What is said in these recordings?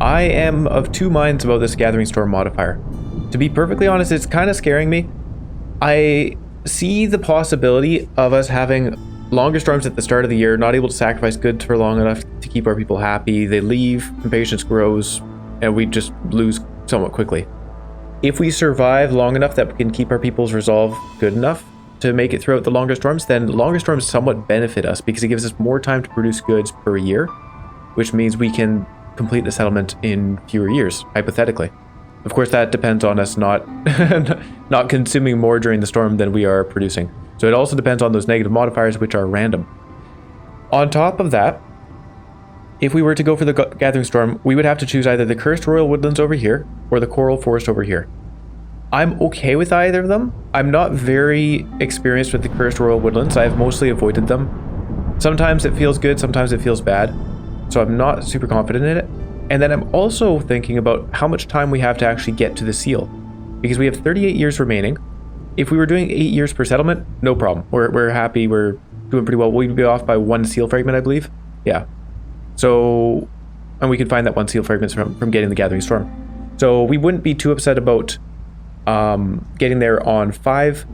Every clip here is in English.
I am of two minds about this Gathering Storm modifier. To be perfectly honest, it's kind of scaring me. I see the possibility of us having longer storms at the start of the year, not able to sacrifice goods for long enough to keep our people happy. They leave, impatience grows, and we just lose somewhat quickly. If we survive long enough that we can keep our people's resolve good enough to make it throughout the longer storms, then longer storms somewhat benefit us because it gives us more time to produce goods per year, which means we can complete the settlement in fewer years, hypothetically. Of course, that depends on us not not consuming more during the storm than we are producing. So it also depends on those negative modifiers, which are random. On top of that, if we were to go for the Gathering Storm, we would have to choose either the Cursed Royal Woodlands over here or the Coral Forest over here. I'm okay with either of them. I'm not very experienced with the Cursed Royal Woodlands. I've mostly avoided them. Sometimes it feels good, sometimes it feels bad. So I'm not super confident in it. And then I'm also thinking about how much time we have to actually get to the seal. Because we have 38 years remaining. If we were doing 8 years per settlement, no problem. We're happy, we're doing pretty well. We'd be off by 1 seal fragment, I believe. Yeah. So, and we could find that 1 seal fragment from getting the Gathering Storm. So we wouldn't be too upset about getting there on 5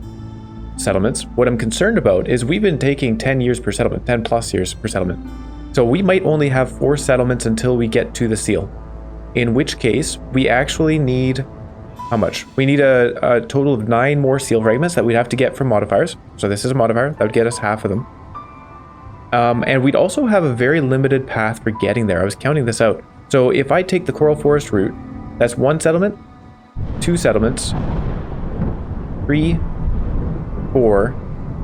settlements. What I'm concerned about is we've been taking 10 years per settlement, 10 plus years per settlement. So we might only have 4 settlements until we get to the seal. In which case, we actually need, how much? We need a total of 9 more seal fragments that we'd have to get from modifiers. So this is a modifier, that would get us half of them. And we'd also have a very limited path for getting there. I was counting this out. So if I take the Coral Forest route, that's 1 settlement, 2 settlements, 3, 4,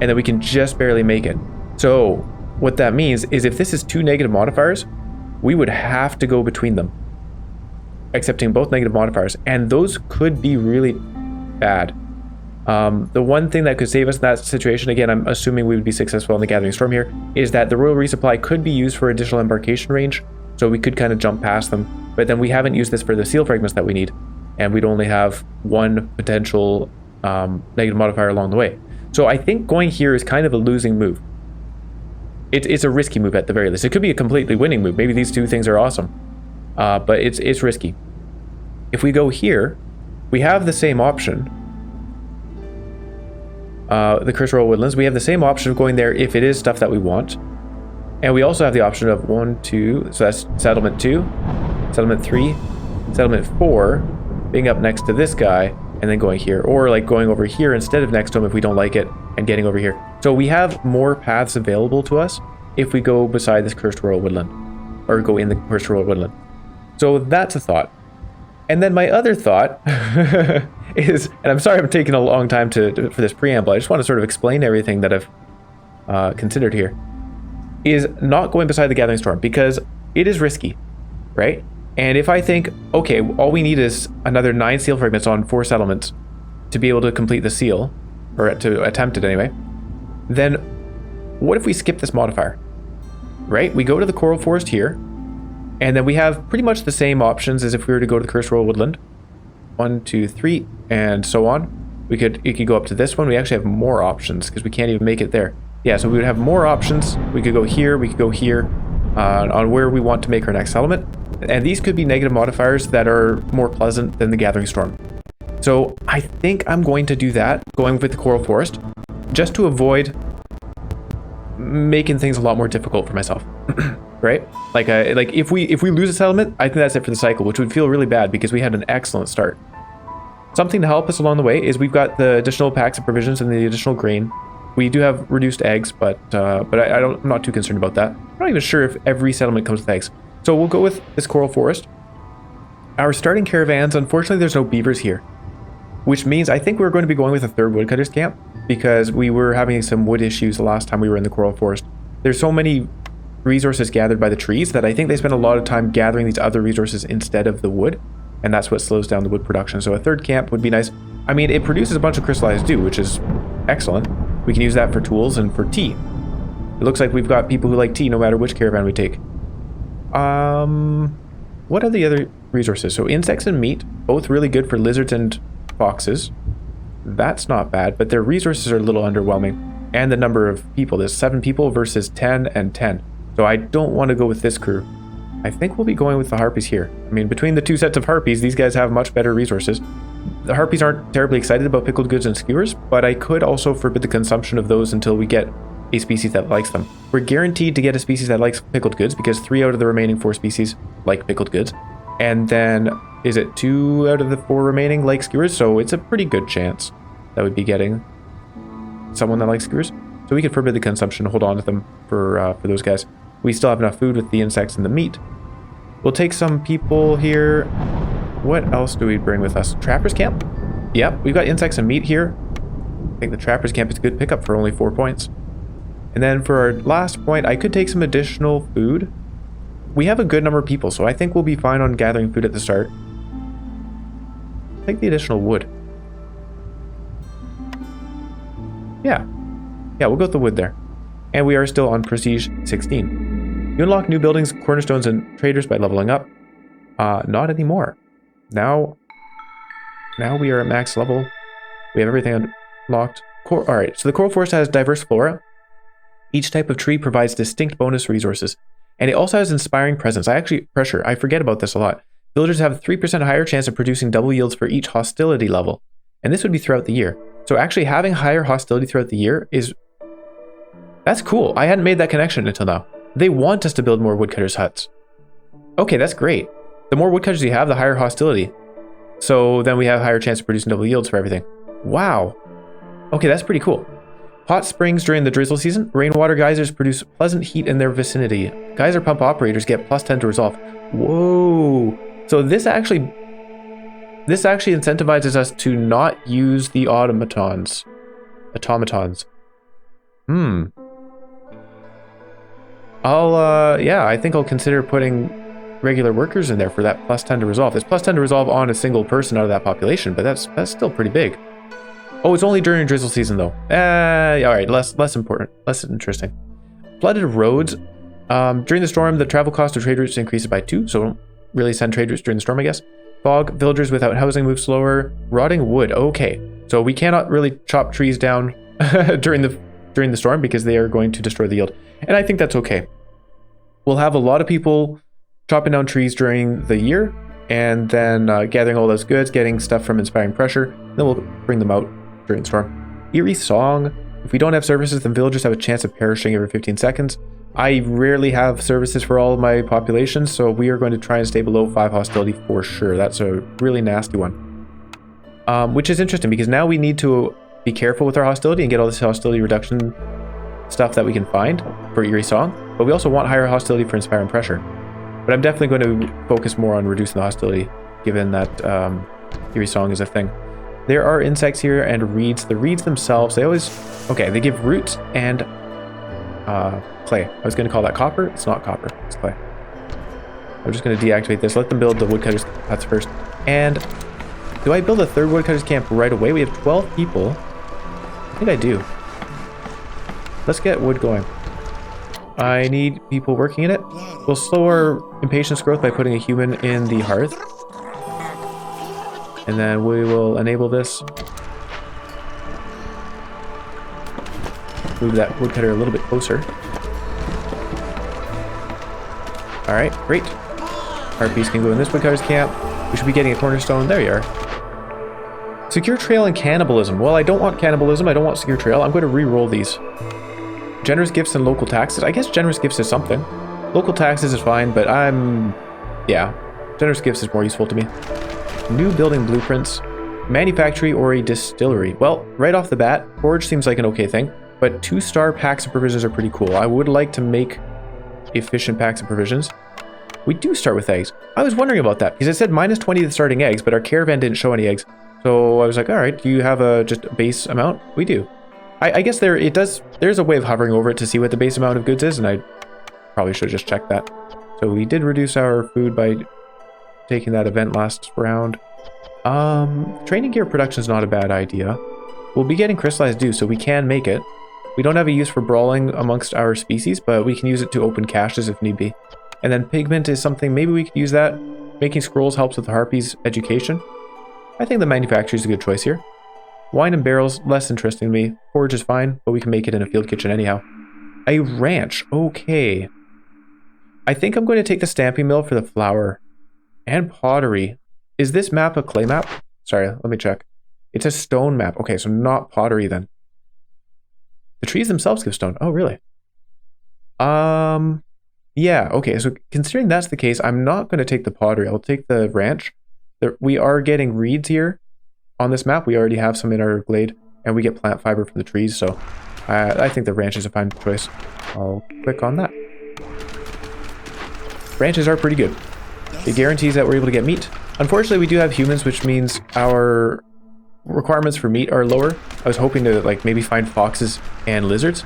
and then we can just barely make it. So what that means is if this is 2 negative modifiers, we would have to go between them, accepting both negative modifiers, and those could be really bad. The one thing that could save us in that situation, again, I'm assuming we would be successful in the Gathering Storm here, is that the Royal Resupply could be used for additional embarkation range, so we could kind of jump past them, but then we haven't used this for the seal fragments that we need, and we'd only have 1 potential negative modifier along the way. So I think going here is kind of a losing move. It's a risky move at the very least. It could be a completely winning move. Maybe these 2 things are awesome, but it's risky. If we go here, we have the same option. The Cursed Royal Woodlands, we have the same option of going there if it is stuff that we want. And we also have the option of 1, 2, so that's settlement 2, settlement 3, settlement 4, being up next to this guy, and then going here. Or like going over here instead of next to him if we don't like it, and getting over here. So we have more paths available to us if we go beside this Cursed Royal Woodland, or go in the Cursed Royal Woodland. So that's a thought. And then my other thought is, and I'm sorry I'm taking a long time for this preamble, I just want to sort of explain everything that I've considered here, is not going beside the Gathering Storm, because it is risky, right? And if I think, okay, all we need is another 9 seal fragments on 4 settlements to be able to complete the seal, or to attempt it anyway, then what if we skip this modifier, right? We go to the Coral Forest here, and then we have pretty much the same options as if we were to go to the Cursed Royal Woodland. 1, 2, 3, and so on. It could go up to this one. We actually have more options because we can't even make it there. Yeah, so we would have more options. We could go here, we could go here, on where we want to make our next settlement. And these could be negative modifiers that are more pleasant than the Gathering Storm. So I think I'm going to do that, going with the Coral Forest, just to avoid making things a lot more difficult for myself. Right? Like if we lose a settlement, I think that's it for the cycle, which would feel really bad because we had an excellent start. Something to help us along the way is we've got the additional packs of provisions and the additional grain. We do have reduced eggs, but I'm not too concerned about that. I'm not even sure if every settlement comes with eggs. So we'll go with this Coral Forest. Our starting caravans, unfortunately, there's no beavers here, which means I think we're going to be going with a 3rd woodcutters camp because we were having some wood issues the last time we were in the Coral Forest. There's so many resources gathered by the trees that I think they spend a lot of time gathering these other resources instead of the wood, and that's what slows down the wood production. So a 3rd camp would be nice. I mean, it produces a bunch of crystallized dew, which is excellent. We can use that for tools and for tea. It looks like we've got people who like tea no matter which caravan we take. What are the other resources? So insects and meat, both really good for lizards and foxes. That's not bad, but their resources are a little underwhelming. And the number of people, there's 7 people versus 10 and 10. So I don't want to go with this crew. I think we'll be going with the harpies here. I mean, between the two sets of harpies, these guys have much better resources. The harpies aren't terribly excited about pickled goods and skewers, but I could also forbid the consumption of those until we get a species that likes them. We're guaranteed to get a species that likes pickled goods because 3 out of the remaining 4 species like pickled goods. And then, is it 2 out of the 4 remaining like skewers? So it's a pretty good chance that we'd be getting someone that likes skewers. So we could forbid the consumption, hold on to them for those guys. We still have enough food with the insects and the meat. We'll take some people here. What else do we bring with us? Trapper's camp? Yep, we've got insects and meat here. I think the Trapper's camp is a good pickup for only 4 points. And then for our last point, I could take some additional food. We have a good number of people, so I think we'll be fine on gathering food at the start. Take the additional wood. Yeah, we'll go with the wood there. And we are still on Prestige 16. You unlock new buildings, cornerstones, and traders by leveling up. Not anymore. Now we are at max level. We have everything unlocked. Alright, so the Coral Forest has diverse flora. Each type of tree provides distinct bonus resources. And it also has inspiring presence. I forget about this a lot. Villagers have a 3% higher chance of producing double yields for each hostility level. And this would be throughout the year. So actually having higher hostility throughout the year that's cool. I hadn't made that connection until now. They want us to build more woodcutters' huts. Okay, that's great. The more woodcutters you have, the higher hostility. So then we have a higher chance of producing double yields for everything. Wow. Okay, that's pretty cool. Hot springs during the drizzle season. Rainwater geysers produce pleasant heat in their vicinity. Geyser pump operators get +10 to resolve. Whoa. So this actually incentivizes us to not use the automatons. I think I'll consider putting regular workers in there for that +10 to resolve. It's +10 to resolve on a single person out of that population, but that's still pretty big. Oh, it's only during drizzle season though. Alright, less important, less interesting. Flooded roads. During the storm, the travel cost of trade routes increases by 2, so don't really send trade routes during the storm, I guess. Fog, villagers without housing move slower. Rotting wood, okay. So we cannot really chop trees down during the storm because they are going to destroy the yield. And I think that's okay. We'll have a lot of people chopping down trees during the year and then gathering all those goods, getting stuff from inspiring pressure. Then we'll bring them out during the storm. Eerie song. If we don't have services, then villagers have a chance of perishing every 15 seconds. I rarely have services for all of my population, so we are going to try and stay below 5 hostility for sure. That's a really nasty one. Which is interesting because now we need to be careful with our hostility and get all this hostility reduction stuff that we can find for Eerie Song, but we also want higher hostility for Inspiring Pressure. But I'm definitely going to focus more on reducing the hostility, given that Eerie Song is a thing. There are insects here and reeds. The reeds themselves, they give roots and clay. I was going to call that copper. It's not copper, it's clay. I'm just going to deactivate this, let them build the woodcutters huts first. And do I build a third woodcutters camp right away? We have 12 people. I think I do. Let's get wood going. I need people working in it. We'll slow our impatience growth by putting a human in the hearth. And then we will enable this. Move that woodcutter a little bit closer. Alright, great. Harpies can go in this woodcutter's camp. We should be getting a cornerstone. There you are. Secure trail and cannibalism. Well, I don't want cannibalism. I don't want secure trail. I'm going to re-roll these. Generous gifts and local taxes. I guess generous gifts is something. Local taxes is fine, but generous gifts is more useful to me. New building blueprints. Manufactory or a distillery. Well, right off the bat, forge seems like an okay thing, but 2-star packs of provisions are pretty cool. I would like to make efficient packs of provisions. We do start with eggs. I was wondering about that because it said -20 to the starting eggs, but our caravan didn't show any eggs. So I was like, all right, do you have just a base amount? We do. I guess there's a way of hovering over it to see what the base amount of goods is, and I probably should have just checked that. So we did reduce our food by taking that event last round. Training gear production is not a bad idea. We'll be getting crystallized dew, so we can make it. We don't have a use for brawling amongst our species, but we can use it to open caches if need be. And then pigment is something, maybe we could use that. Making scrolls helps with the harpies' education. I think the manufacturer is a good choice here. Wine and barrels, less interesting to me. Forge is fine, but we can make it in a field kitchen anyhow. A ranch, okay. I think I'm going to take the stamping mill for the flour and pottery. Is this map a clay map? Sorry, let me check. It's a stone map. Okay, so not pottery then. The trees themselves give stone. Oh, really? Yeah, okay, so considering that's the case, I'm not going to take the pottery. I'll take the ranch. We are getting reeds here on this map. We already have some in our glade, and we get plant fiber from the trees, so I think the ranch is a fine choice. I'll click on that. Ranches are pretty good. It guarantees that we're able to get meat. Unfortunately, we do have humans, which means our requirements for meat are lower. I was hoping to like maybe find foxes and lizards.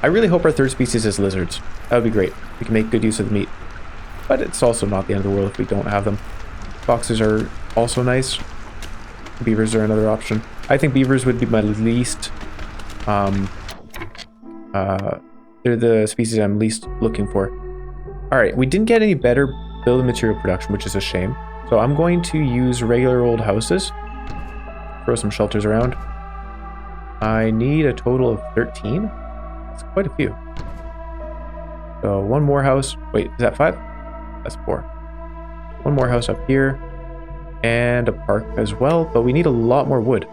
I really hope our third species is lizards. That would be great. We can make good use of the meat. But it's also not the end of the world if we don't have them. Foxes are also nice. Beavers are another option. I think beavers would be my least... they're the species I'm least looking for. Alright, we didn't get any better building material production, which is a shame. So I'm going to use regular old houses. Throw some shelters around. I need a total of 13. That's quite a few. So one more house. Wait, is that 5? That's 4. One more house up here. And a park as well, but we need a lot more wood.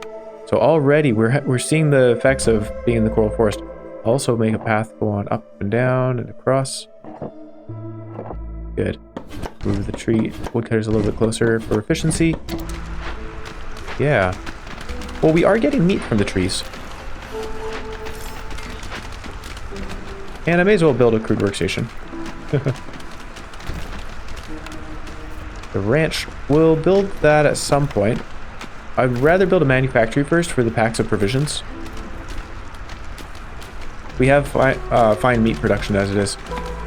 So already we're seeing the effects of being in the coral forest. Also make a path go on up and down and across. Good. Move the tree woodcutters a little bit closer for efficiency. Yeah. Well, we are getting meat from the trees. And I may as well build a crude workstation. The ranch, we'll build that at some point. I'd rather build a manufactory first for the packs of provisions. We have fine meat production as it is.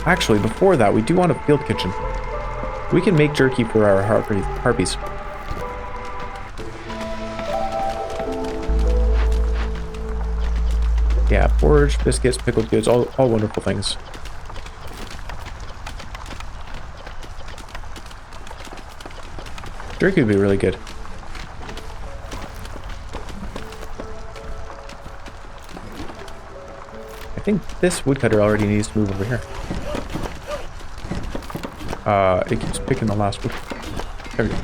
Actually, before that, we do want a field kitchen. We can make jerky for our harpies. Yeah, porridge, biscuits, pickled goods, all wonderful things. Jerky would be really good. I think this woodcutter already needs to move over here. It keeps picking the last wood. There we go.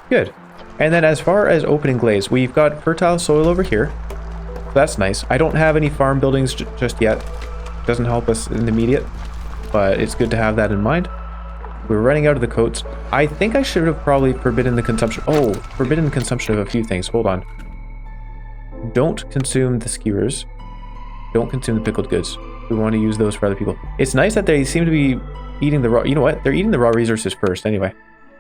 Good. And then as far as opening glades, we've got fertile soil over here. So that's nice. I don't have any farm buildings just yet. Doesn't help us in the immediate, but it's good to have that in mind. We're running out of the coats. I think I should have probably forbidden the consumption. Oh, forbidden consumption of a few things. Hold on. Don't consume the skewers. Don't consume the pickled goods. We want to use those for other people. It's nice that they seem to be eating the raw... You know what? They're eating the raw resources first anyway.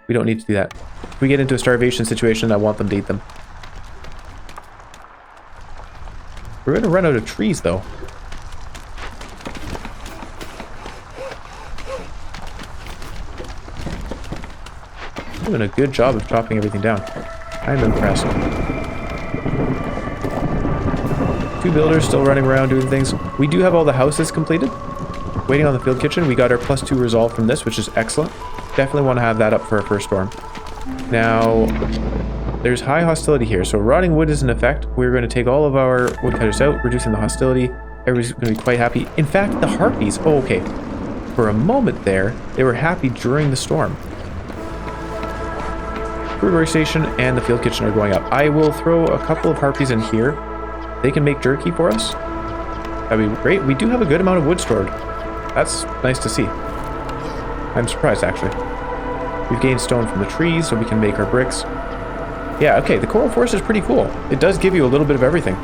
We don't need to do that. If we get into a starvation situation, I want them to eat them. We're going to run out of trees, though. Doing a good job of chopping everything down. I'm impressed. 2 builders still running around doing things. We do have all the houses completed. Waiting on the field kitchen. We got our +2 resolve from this, which is excellent. Definitely want to have that up for our first storm. Now, there's high hostility here. So rotting wood is in effect. We're going to take all of our woodcutters out, reducing the hostility. Everybody's going to be quite happy. In fact, the harpies. Oh, okay. For a moment there, they were happy during the storm. Food workstation and the field kitchen are going up. I will throw a couple of harpies in here. They can make jerky for us. That'd be great. We do have a good amount of wood stored. That's nice to see. I'm surprised, actually. We've gained stone from the trees, so we can make our bricks. Yeah, okay, the coral forest is pretty cool. It does give you a little bit of everything.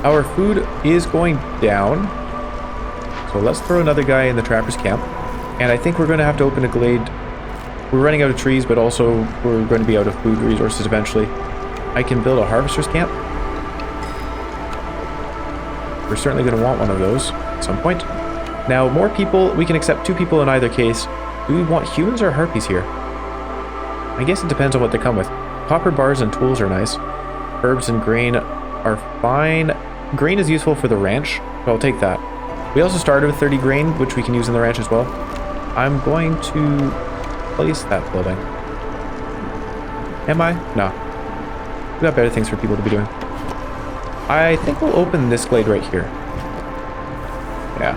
Our food is going down. So let's throw another guy in the trapper's camp. And I think we're going to have to open a glade. We're running out of trees, but also we're going to be out of food resources eventually. I can build a harvester's camp. We're certainly going to want one of those at some point. Now, more people, we can accept 2 people in either case. Do we want humans or harpies here? I guess it depends on what they come with. Copper bars and tools are nice. Herbs and grain are fine. Grain is useful for the ranch, so I'll take that. We also started with 30 grain, which we can use in the ranch as well. I'm going to place that building. Am I? No. We got better things for people to be doing. I think we'll open this glade right here. Yeah,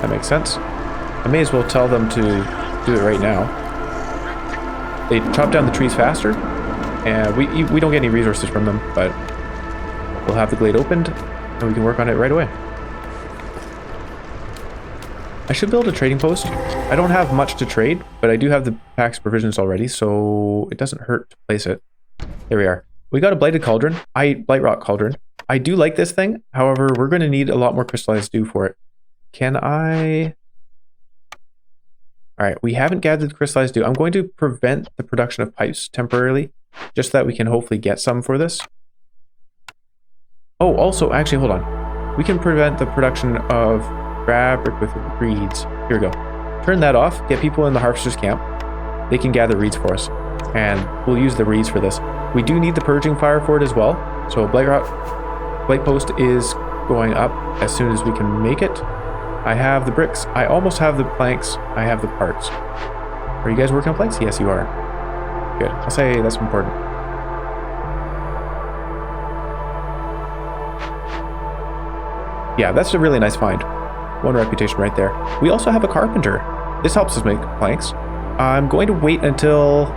that makes sense. I may as well tell them to do it right now. They chop down the trees faster, and we don't get any resources from them, but we'll have the glade opened, and we can work on it right away. I should build a trading post. I don't have much to trade, but I do have the packs provisions already, so it doesn't hurt to place it. There we are. We got a blight rock cauldron. I do like this thing. However, we're going to need a lot more crystallized dew for it. Can I... All right, we haven't gathered the crystallized dew. I'm going to prevent the production of pipes temporarily, just so that we can hopefully get some for this. Oh, also, actually, hold on. We can prevent the production of fabric with reeds. Here we go. Turn that off. Get people in the harvester's camp. They can gather reeds for us, and we'll use the reeds for this. We do need the purging fire for it as well. So blight post is going up as soon as we can make it. I have the bricks. I almost have the planks. I have the parts. Are you guys working on planks? Yes, you are. Good. I'll say that's important. Yeah, that's a really nice find. 1 reputation right there. We also have a carpenter. This helps us make planks. I'm going to wait until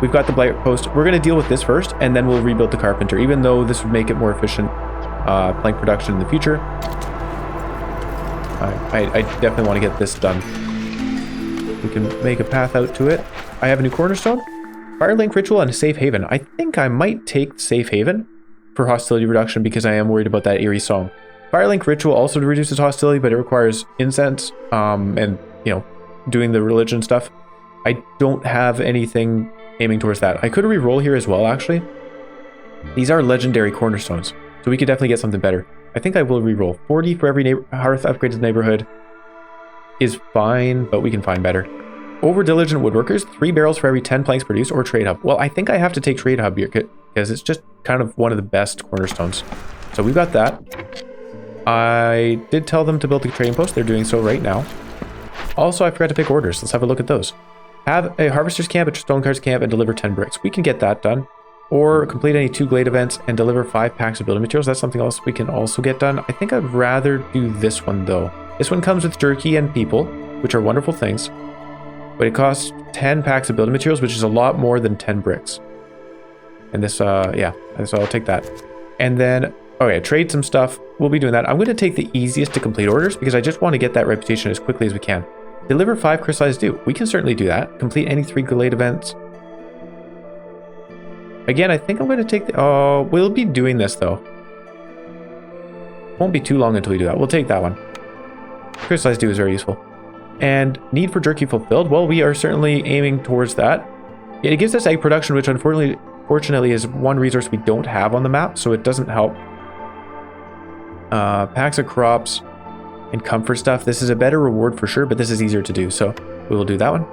we've got the blight post. We're going to deal with this first, and then we'll rebuild the carpenter, even though this would make it more efficient plank production in the future. I definitely want to get this done. We can make a path out to it. I have a new cornerstone, Firelink Ritual, and a safe haven. I think I might take safe haven for hostility reduction because I am worried about that eerie song. Firelink Ritual also reduces hostility, but it requires incense and, you know, doing the religion stuff. I don't have anything aiming towards that. I could re-roll here as well, actually. These are legendary cornerstones, so we could definitely get something better. I think I will re-roll. 40 for every hearth upgraded neighborhood is fine, but we can find better. Over diligent woodworkers, 3 barrels for every 10 planks produced, or trade hub. Well, I think I have to take trade hub here because it's just kind of one of the best cornerstones. So we've got that. I did tell them to build the trading post. They're doing so right now. Also, I forgot to pick orders. Let's have a look at those. Have a harvester's camp, a stonecutters camp, and deliver 10 bricks. We can get that done. Or complete any 2 glade events and deliver 5 packs of building materials. That's something else we can also get done. I think I'd rather do this one though. This one comes with jerky and people, which are wonderful things. But it costs 10 packs of building materials, which is a lot more than 10 bricks. And this, yeah, so I'll take that. And then, okay, trade some stuff. We'll be doing that. I'm going to take the easiest to complete orders because I just want to get that reputation as quickly as we can. Deliver 5 crystallized dew. We can certainly do that. Complete any 3 glade events. Again, I think I'm going to take the... Oh, we'll be doing this, though. Won't be too long until we do that. We'll take that one. Crystallized dew is very useful. And need for jerky fulfilled. Well, we are certainly aiming towards that. It gives us egg production, which unfortunately is one resource we don't have on the map, so it doesn't help. Packs of crops and comfort stuff. This is a better reward for sure, but this is easier to do, so we will do that one.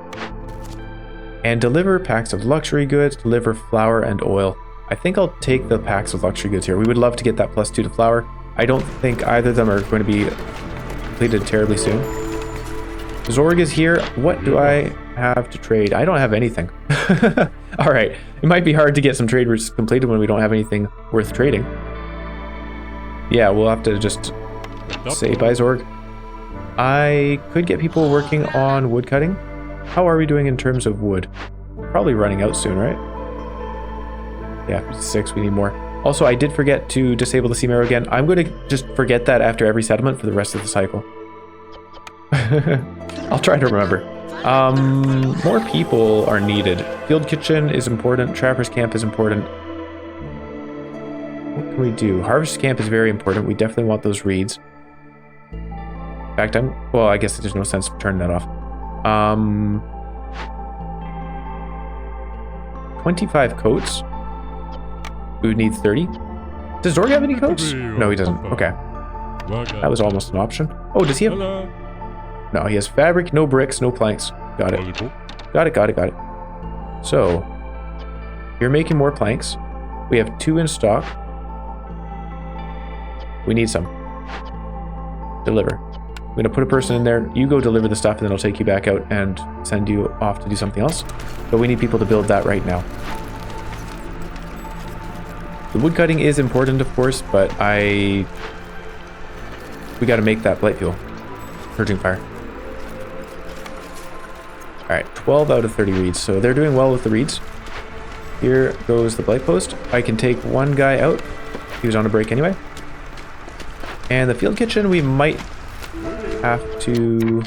And deliver packs of luxury goods, deliver flour and oil. I think I'll take the packs of luxury goods here. We would love to get that +2 to flour. I don't think either of them are going to be completed terribly soon. Zorg is here. What do I have to trade? I don't have anything. All right. It might be hard to get some trade routes completed when we don't have anything worth trading. Yeah, we'll have to just say bye, Zorg. I could get people working on wood cutting. How are we doing in terms of wood? Probably running out soon, right? Yeah, 56, we need more. Also, I did forget to disable the seam arrow again. I'm going to just forget that after every settlement for the rest of the cycle. I'll try to remember. More people are needed. Field kitchen is important. Trapper's camp is important. What can we do? Harvest camp is very important. We definitely want those reeds. In fact, well, I guess there's no sense turning that off. 25 coats. We would need 30. Does Zorg have any coats? No, he doesn't. Okay. That was almost an option. Oh, does he have... No, he has fabric, no bricks, no planks. Got it. Got it. So, you're making more planks. We have 2 in stock. We need some. Deliver. I'm going to put a person in there. You go deliver the stuff, and then I'll take you back out and send you off to do something else. But we need people to build that right now. The wood cutting is important, of course, but we got to make that blight fuel. Purging fire. All right, 12 out of 30 reeds. So they're doing well with the reeds. Here goes the blight post. I can take one guy out. He was on a break anyway. And the field kitchen, we might have to...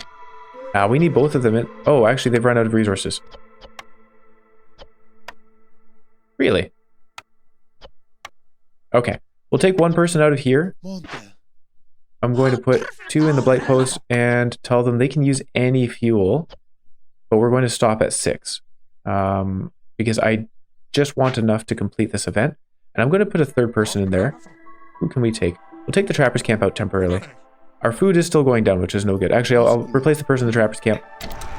we need both of them in. Oh, actually, they've run out of resources. Really? Okay. We'll take one person out of here. I'm going to put 2 in the blight post and tell them they can use any fuel. But we're going to stop at 6. Because I just want enough to complete this event. And I'm going to put a 3rd person in there. Who can we take? We'll take the Trapper's Camp out temporarily. Our food is still going down, which is no good. Actually, I'll replace the person in the Trapper's Camp.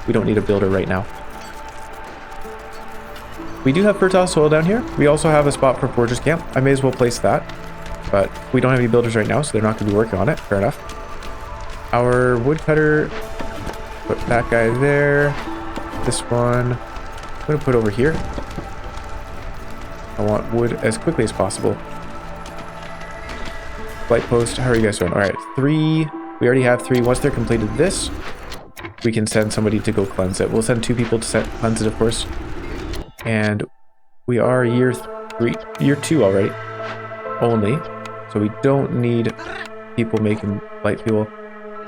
We don't need a builder right now. We do have fertile soil down here. We also have a spot for Forger's Camp. I may as well place that. But we don't have any builders right now, so they're not going to be working on it. Fair enough. Our woodcutter, put that guy there. This one, I'm going to put over here. I want wood as quickly as possible. Blight post, how are you guys doing? All right, 3. We already have 3. Once they're completed this, we can send somebody to go cleanse it. We'll send 2 people to cleanse it, of course. And we are year 2 already, only. So we don't need people making blight fuel.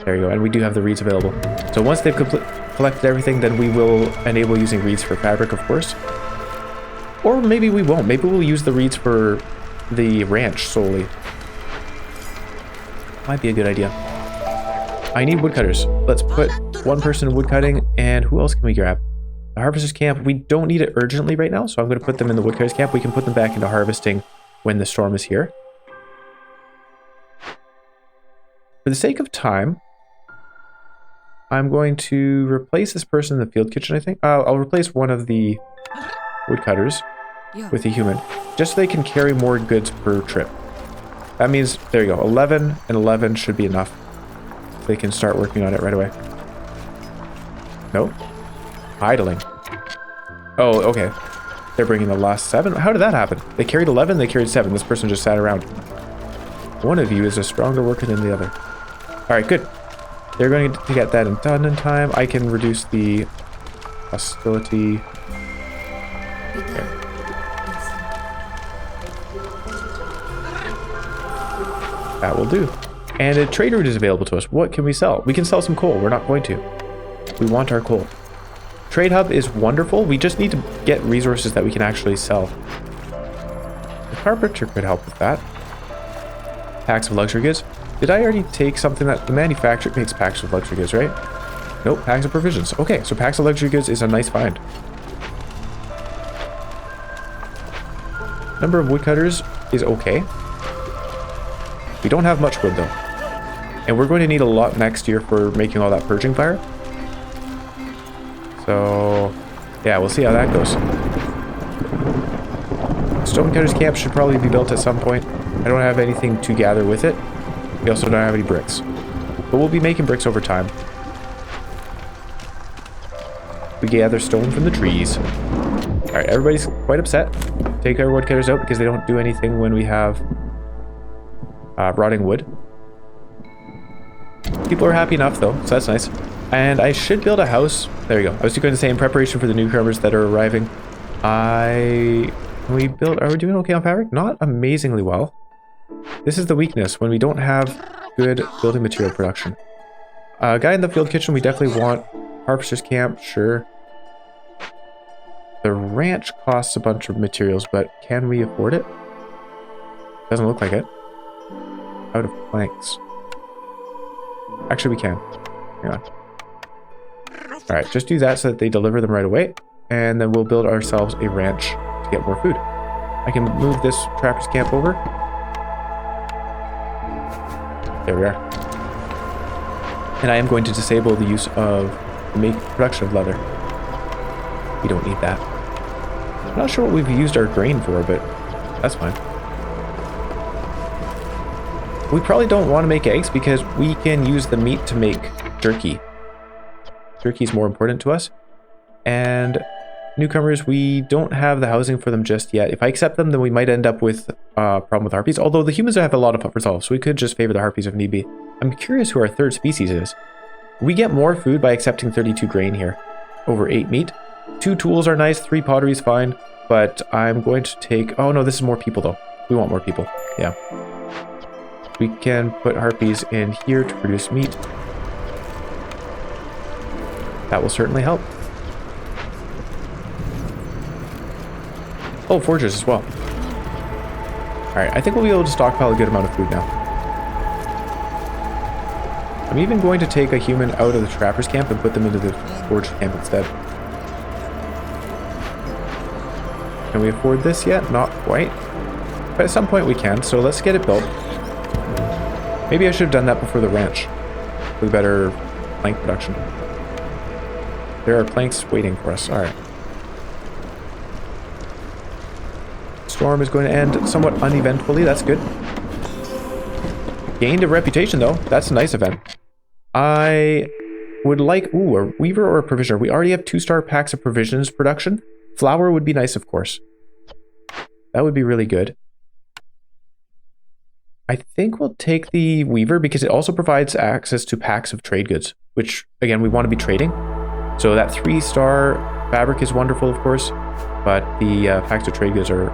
There you go. And we do have the reeds available. So once they've collected everything, then we will enable using reeds for fabric, of course. Or maybe we won't. Maybe we'll use the reeds for the ranch solely. Might be a good idea. I need woodcutters. Let's put 1 person in woodcutting, and who else can we grab? The harvester's camp, we don't need it urgently right now, so I'm going to put them in the woodcutter's camp. We can put them back into harvesting when the storm is here. For the sake of time, I'm going to replace this person in the field kitchen, I think. I'll replace one of the woodcutters with a human, just so they can carry more goods per trip. That means, there you go, 11 and 11 should be enough. They can start working on it right away. Nope. Idling. Oh, okay. They're bringing the last 7. How did that happen? They carried 11, they carried 7. This person just sat around. One of you is a stronger worker than the other. Alright, good. They're going to get that done in time. I can reduce the hostility. There. That will do. And a trade route is available to us. What can we sell? We can sell some coal. We're not going to. We want our coal. Trade hub is wonderful. We just need to get resources that we can actually sell. The carpenter could help with that. Packs of luxury goods. Did I already take something that the manufacturer makes packs of luxury goods, right? Nope, packs of provisions. Okay, so packs of luxury goods is a nice find. Number of woodcutters is okay. We don't have much wood though. And we're going to need a lot next year for making all that purging fire. So, yeah, we'll see how that goes. Stonecutter's camp should probably be built at some point. I don't have anything to gather with it. We also don't have any bricks. But we'll be making bricks over time. We gather stone from the trees. Alright, everybody's quite upset. Take our woodcutters out because they don't do anything when we have rotting wood. People are happy enough though, so that's nice. And I should build a house. There you go. I was going to say in preparation for the newcomers that are arriving. Are we doing okay on fabric? Not amazingly well. This is the weakness when we don't have good building material production. Guy in the field kitchen, we definitely want. Harvester's camp, sure. The ranch costs a bunch of materials, but can we afford it? Doesn't look like it. Out of planks. Actually, we can. Hang on. Alright, just do that so that they deliver them right away. And then we'll build ourselves a ranch to get more food. I can move this trapper's camp over. There we are. And I am going to disable the use of the production of leather. We don't need that. I'm not sure what we've used our grain for, but that's fine. We probably don't want to make eggs because we can use the meat to make jerky. Jerky is more important to us. And Newcomers, we don't have the housing for them just yet. If I accept them, then we might end up with a problem with harpies. Although the humans have a lot of resolve, so we could just favor the harpies if need be. I'm curious who our third species is. We get more food by accepting 32 grain here over 8 meat. 2 tools are nice, 3 pottery is fine, but I'm going to take... Oh no, this is more people though. We want more people. Yeah. We can put harpies in here to produce meat. That will certainly help. Oh, forges as well. Alright, I think we'll be able to stockpile a good amount of food now. I'm even going to take a human out of the trapper's camp and put them into the forge camp instead. Can we afford this yet? Not quite. But at some point we can, so let's get it built. Maybe I should have done that before the ranch. For better plank production. There are planks waiting for us. Alright. Storm is going to end somewhat uneventfully. That's good. Gained a reputation though. That's a nice event. I would like... Ooh, a weaver or a provisioner. We already have 2-star packs of provisions production. Flour would be nice, of course. That would be really good. I think we'll take the weaver because it also provides access to packs of trade goods, which, again, we want to be trading. So that 3-star fabric is wonderful, of course, but the packs of trade goods are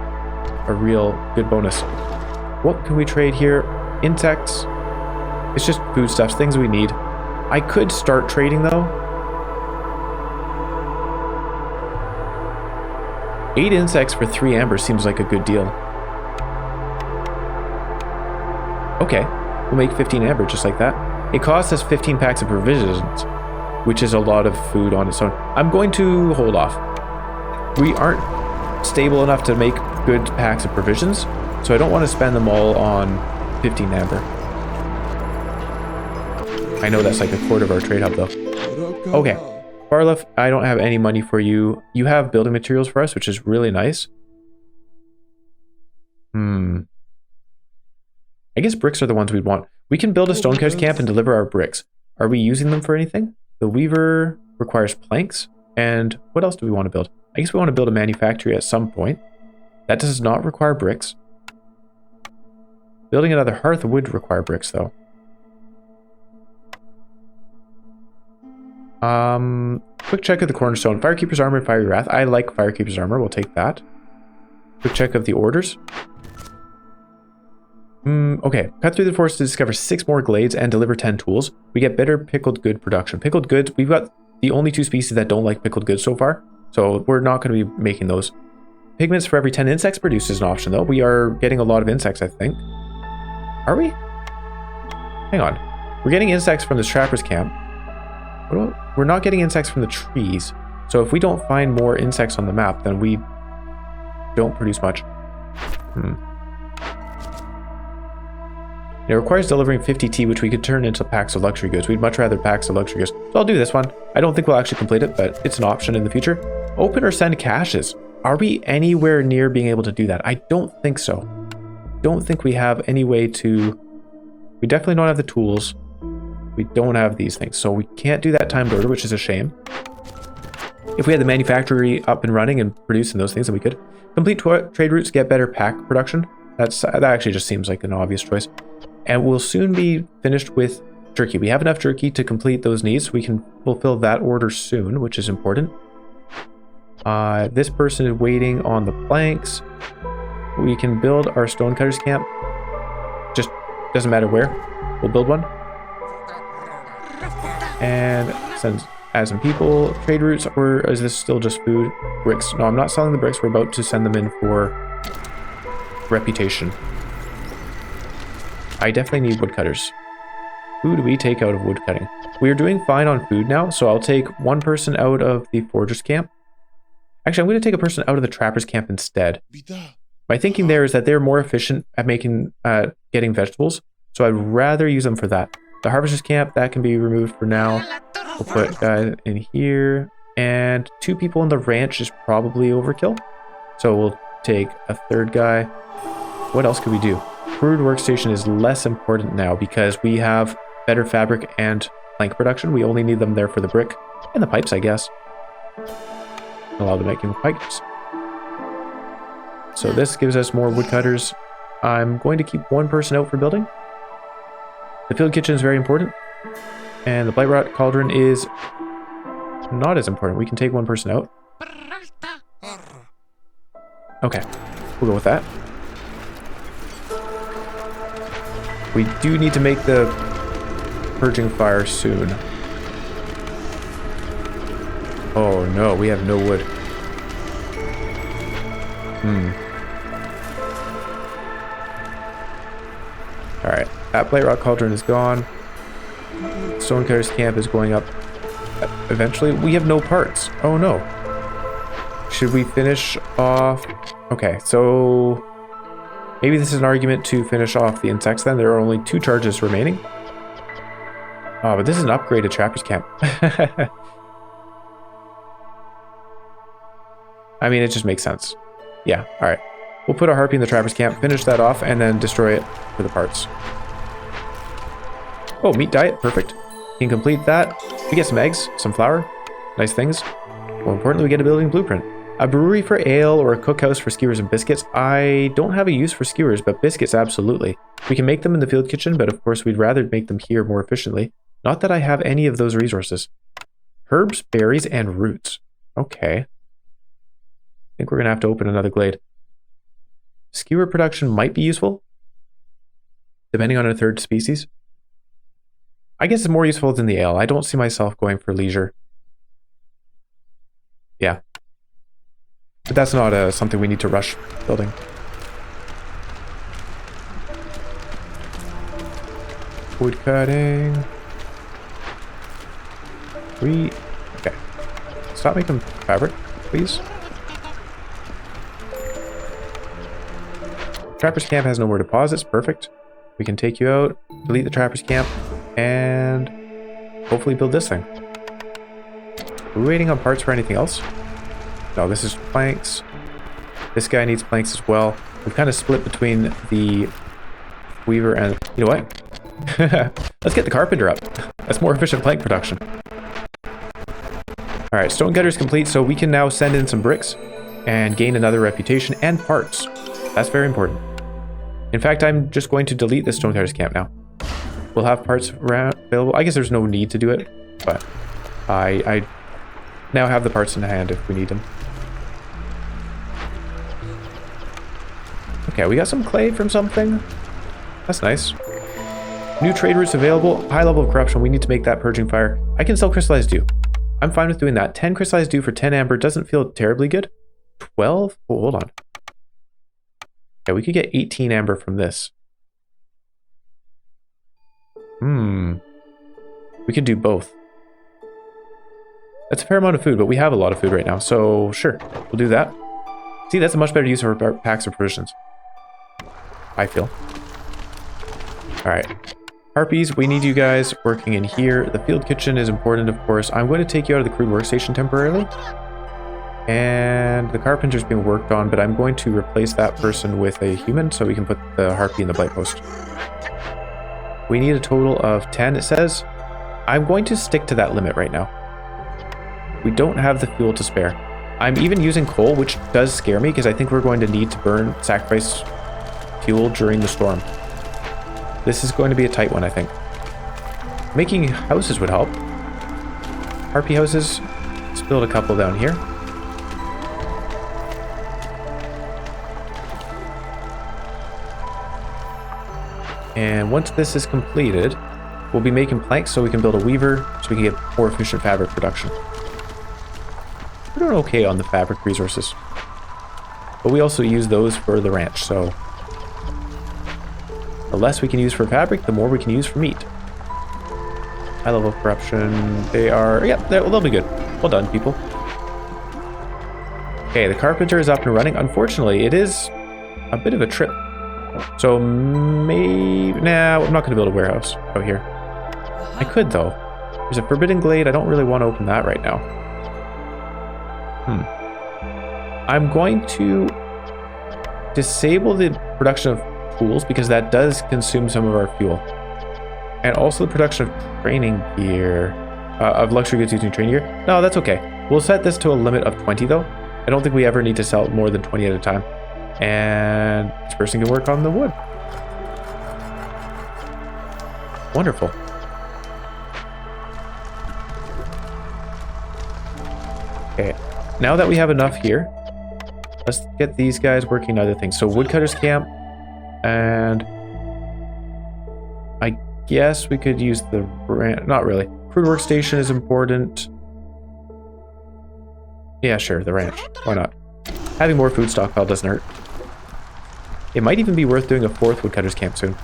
a real good bonus. What can we trade here? Insects. It's just foodstuffs, things we need. I could start trading, though. 8 insects for 3 amber seems like a good deal. Okay, we'll make 15 amber just like that. It costs us 15 packs of provisions, which is a lot of food on its own. I'm going to hold off. We aren't stable enough to make good packs of provisions, so I don't want to spend them all on 15 amber. I know that's like a quarter of our trade hub, though. Okay. Barlef, I don't have any money for you. You have building materials for us, which is really nice. I guess bricks are the ones we'd want. We can build a stonecutter's camp and deliver our bricks. Are we using them for anything? The weaver requires planks. And what else do we want to build? I guess we want to build a manufactory at some point. That does not require bricks. Building another hearth would require bricks, though. Quick check of the cornerstone. Firekeeper's armor and fiery wrath. I like Firekeeper's armor. We'll take that. Quick check of the orders. Okay. Cut through the forest to discover 6 more glades and deliver 10 tools. We get better pickled good production. Pickled goods, we've got the only 2 species that don't like pickled goods so far. So we're not going to be making those. Pigments for every 10 insects produces an option, though. We are getting a lot of insects, I think. Are we? Hang on. We're getting insects from the trapper's camp. We're not getting insects from the trees. So if we don't find more insects on the map, then we don't produce much. It requires delivering 50 tea, which we could turn into packs of luxury goods. We'd much rather packs of luxury goods. So I'll do this one. I don't think we'll actually complete it, but it's an option in the future. Open or send caches. Are we anywhere near being able to do that? I don't think so. Don't think we have any way to... We definitely don't have the tools. We don't have these things, so we can't do that timed order, which is a shame. If we had the manufactory up and running and producing those things, then we could. Complete trade routes, get better pack production. That actually just seems like an obvious choice. And we'll soon be finished with jerky. We have enough jerky to complete those needs. We can fulfill that order soon, which is important. This person is waiting on the planks. We can build our stonecutter's camp. Just doesn't matter where. We'll build one. And add some people. Trade routes, or is this still just food? Bricks. No, I'm not selling the bricks. We're about to send them in for reputation. I definitely need woodcutters. Who do we take out of woodcutting? We are doing fine on food now, so I'll take one person out of the forger's camp. Actually, I'm going to take a person out of the trapper's camp instead. My thinking there is that they're more efficient at getting vegetables, so I'd rather use them for that. The harvester's camp, that can be removed for now. We'll put guys in here, and 2 people in the ranch is probably overkill. So we'll take a 3rd guy. What else could we do? Brewed workstation is less important now because we have better fabric and plank production. We only need them there for the brick and the pipes, I guess. allow the making of pikes. So this gives us more woodcutters. I'm going to keep one person out for building. The field kitchen is very important. And the blight rot cauldron is not as important. We can take one person out. Okay, we'll go with that. We do need to make the purging fire soon. Oh no, we have no wood. Alright, that blight rot cauldron is gone. Stonecutter's camp is going up eventually. We have no parts. Oh no. Should we finish off? Okay, so maybe this is an argument to finish off the insects then. There are only 2 charges remaining. Oh, but this is an upgraded trapper's camp. I mean, it just makes sense. Yeah, alright. We'll put a harpy in the trapper's camp, finish that off, and then destroy it for the parts. Oh, meat diet, perfect. You can complete that. We get some eggs, some flour, nice things. More importantly, we get a building blueprint. A brewery for ale or a cookhouse for skewers and biscuits. I don't have a use for skewers, but biscuits, absolutely. We can make them in the field kitchen, but of course we'd rather make them here more efficiently. Not that I have any of those resources. Herbs, berries, and roots. Okay. I think we're going to have to open another glade. Skewer production might be useful, depending on a third species. I guess it's more useful than the ale. I don't see myself going for leisure. Yeah. But that's not something we need to rush building. Wood cutting. Okay. Stop making fabric, please. Trapper's camp has no more deposits. Perfect. We can take you out, delete the trapper's camp, and hopefully build this thing. Are we waiting on parts for anything else? No, this is planks. This guy needs planks as well. We've kind of split between the weaver and... You know what? Let's get the carpenter up. That's more efficient plank production. Alright, stone gutter's complete, so we can now send in some bricks and gain another reputation and parts. That's very important. In fact, I'm just going to delete the stonecutter's camp now. We'll have parts available. I guess there's no need to do it, but I now have the parts in hand if we need them. Okay, we got some clay from something. That's nice. New trade routes available. High level of corruption. We need to make that purging fire. I can sell crystallized dew. I'm fine with doing that. 10 crystallized dew for 10 amber doesn't feel terribly good. 12? Oh, hold on. Yeah, we could get 18 amber from this. We could do both. That's a fair amount of food, but we have a lot of food right now, so sure, we'll do that. See, that's a much better use of our packs of provisions, I feel. Alright. Harpies, we need you guys working in here. The field kitchen is important, of course. I'm going to take you out of the crude workstation temporarily. And the carpenter's being worked on, but I'm going to replace that person with a human so we can put the harpy in the blight post. We need a total of 10, it says. I'm going to stick to that limit right now. We don't have the fuel to spare. I'm even using coal, which does scare me because I think we're going to need to sacrifice fuel during the storm. This is going to be a tight one, I think. Making houses would help. Harpy houses. Let's build a couple down here. And once this is completed, we'll be making planks so we can build a weaver so we can get more efficient fabric production. We're doing okay on the fabric resources. But we also use those for the ranch, so the less we can use for fabric, the more we can use for meat. High level of corruption. They are... Yeah, they'll be good. Well done, people. Okay, the carpenter is up and running. Unfortunately, it is a bit of a trip. So maybe... Nah, I'm not going to build a warehouse out here. I could, though. There's a forbidden glade. I don't really want to open that right now. I'm going to disable the production of tools because that does consume some of our fuel. And also the production of training gear. Of luxury goods using training gear. No, that's okay. We'll set this to a limit of 20 though. I don't think we ever need to sell more than 20 at a time. And this person can work on the wood. Wonderful. Okay, now that we have enough here, let's get these guys working on other things. So woodcutter's camp, and I guess we could use the not really. Crude workstation is important. Yeah, sure, the ranch. Why not? Having more food stockpile doesn't hurt. It might even be worth doing a 4th woodcutter's camp soon.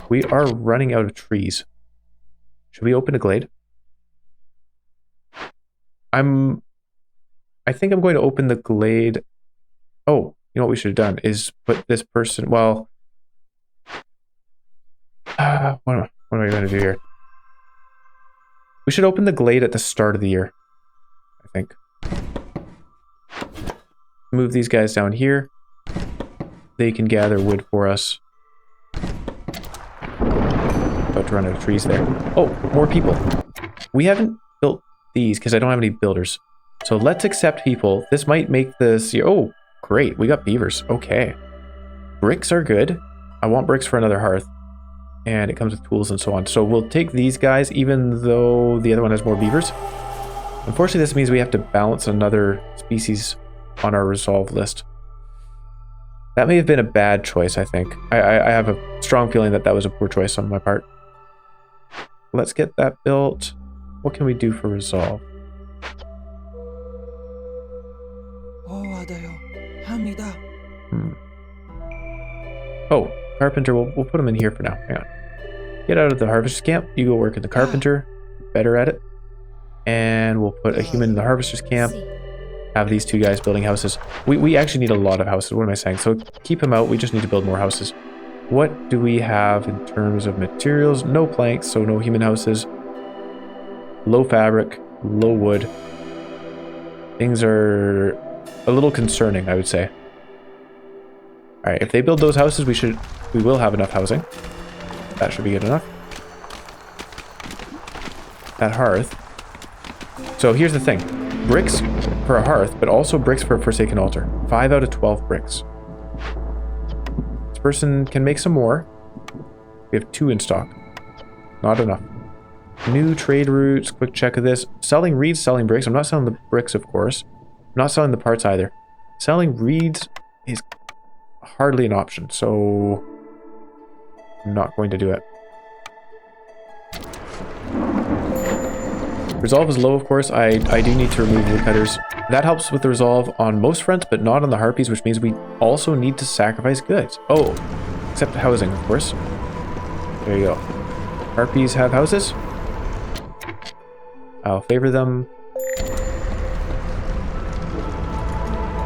We are running out of trees. Should we open a glade? I think I'm going to open the glade. Oh, you know what we should have done is put this person, well, what am I going to do here? We should open the glade at the start of the year, I think. Move these guys down here. They can gather wood for us. About to run out of trees there. Oh, more people. We haven't built these because I don't have any builders. So let's accept people. This might make this... Oh, great. We got beavers. Okay. Bricks are good. I want bricks for another hearth. And it comes with tools and so on. So we'll take these guys even though the other one has more beavers. Unfortunately, this means we have to balance another species on our resolve list. That may have been a bad choice, I think. I have a strong feeling that that was a poor choice on my part. Let's get that built. What can we do for resolve? Oh, carpenter, we'll put him in here for now. Hang on. Get out of the harvester's camp. You go work in the carpenter. Better at it. And we'll put a human in the harvester's camp. Have these two guys building houses. We actually need a lot of houses. What am I saying? So keep him out. We just need to build more houses. What do we have in terms of materials? No planks, so no human houses. Low fabric, low wood. Things are a little concerning, I would say. All right, if they build those houses, we will have enough housing. That should be good enough. That hearth. So here's the thing. Bricks for a hearth, but also bricks for a Forsaken Altar. 5 out of 12 bricks. This person can make some more. We have 2 in stock. Not enough. New trade routes. Quick check of this. Selling reeds, selling bricks. I'm not selling the bricks, of course. I'm not selling the parts either. Selling reeds is hardly an option, so I'm not going to do it. Resolve is low, of course. I do need to remove woodcutters. That helps with the resolve on most fronts, but not on the harpies, which means we also need to sacrifice goods. Oh, except housing, of course. There you go. Harpies have houses. I'll favor them.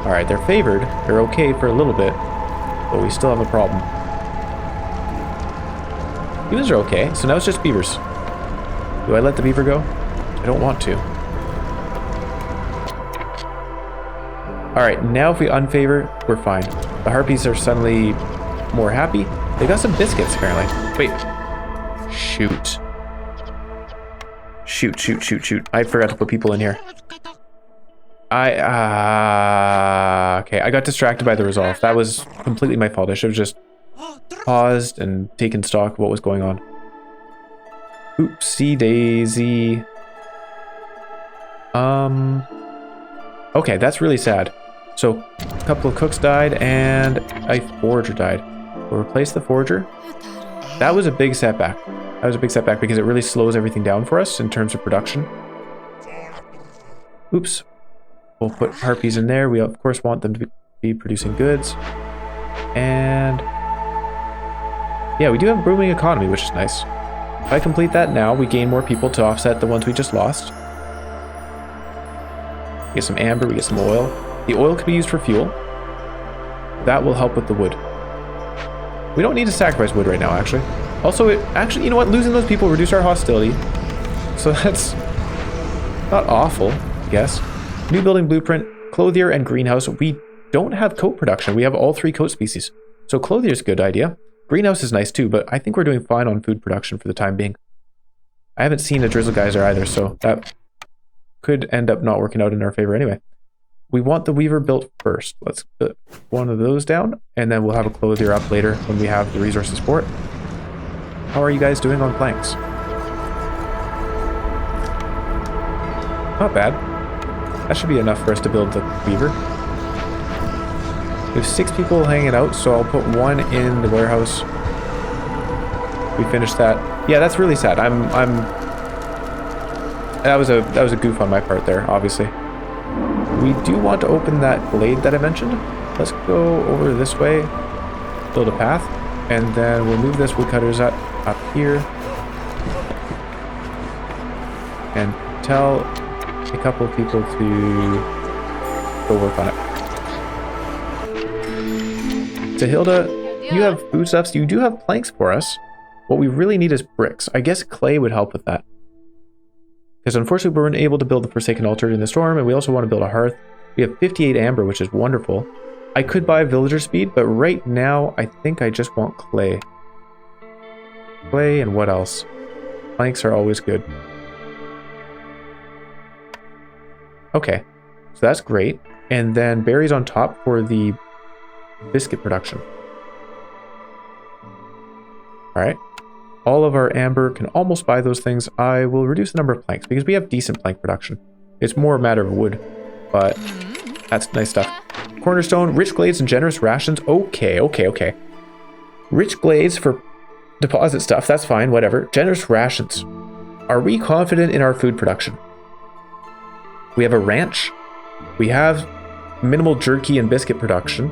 Alright, they're favored. They're okay for a little bit, but we still have a problem. Humans are okay, so now it's just beavers. Do I let the beaver go? I don't want to. Alright, now if we unfavor, we're fine. The harpies are suddenly more happy. They got some biscuits, apparently. Wait. Shoot. Shoot. I forgot to put people in here. Okay, I got distracted by the resolve. That was completely my fault. I should have just paused and taken stock of what was going on. Oopsie daisy. Okay, that's really sad. So, a couple of cooks died and a forger died. We'll replace the forger. That was a big setback. That was a big setback because it really slows everything down for us in terms of production. Oops. We'll put harpies in there. We, of course, want them to be producing goods. And yeah, we do have a booming economy, which is nice. If I complete that now, we gain more people to offset the ones we just lost. We get some amber, we get some oil. The oil can be used for fuel. That will help with the wood. We don't need to sacrifice wood right now, actually. Also, you know what? Losing those people reduce our hostility. So that's not awful, I guess. New building blueprint, clothier, and greenhouse. We don't have coat production. We have all 3 coat species. So clothier is a good idea. Greenhouse is nice too, but I think we're doing fine on food production for the time being. I haven't seen a drizzle geyser either, so that could end up not working out in our favor anyway. We want the weaver built first. Let's put one of those down, and then we'll have a clothier up later when we have the resources for it. How are you guys doing on planks? Not bad. That should be enough for us to build the weaver. We have 6 people hanging out, so I'll put 1 in the warehouse. We finished that. Yeah, that's really sad. That was a goof on my part there, obviously. We do want to open that glade that I mentioned. Let's go over this way, build a path, and then we'll move this woodcutters up here and tell a couple of people to go work on it. So Hilda, you have foodstuffs. You do have planks for us. What we really need is bricks. I guess clay would help with that. Because unfortunately we weren't able to build the Forsaken Altar in the storm, and we also want to build a hearth. We have 58 amber, which is wonderful. I could buy villager speed, but right now I think I just want clay. Clay and what else? Planks are always good. Okay, so that's great. And then berries on top for the biscuit production. Alright. All of our amber can almost buy those things. I will reduce the number of planks because we have decent plank production. It's more a matter of wood, but that's nice stuff. Cornerstone, rich glades and generous rations. Okay. Rich glades for deposit stuff. That's fine, whatever. Generous rations. Are we confident in our food production? We have a ranch. We have minimal jerky and biscuit production.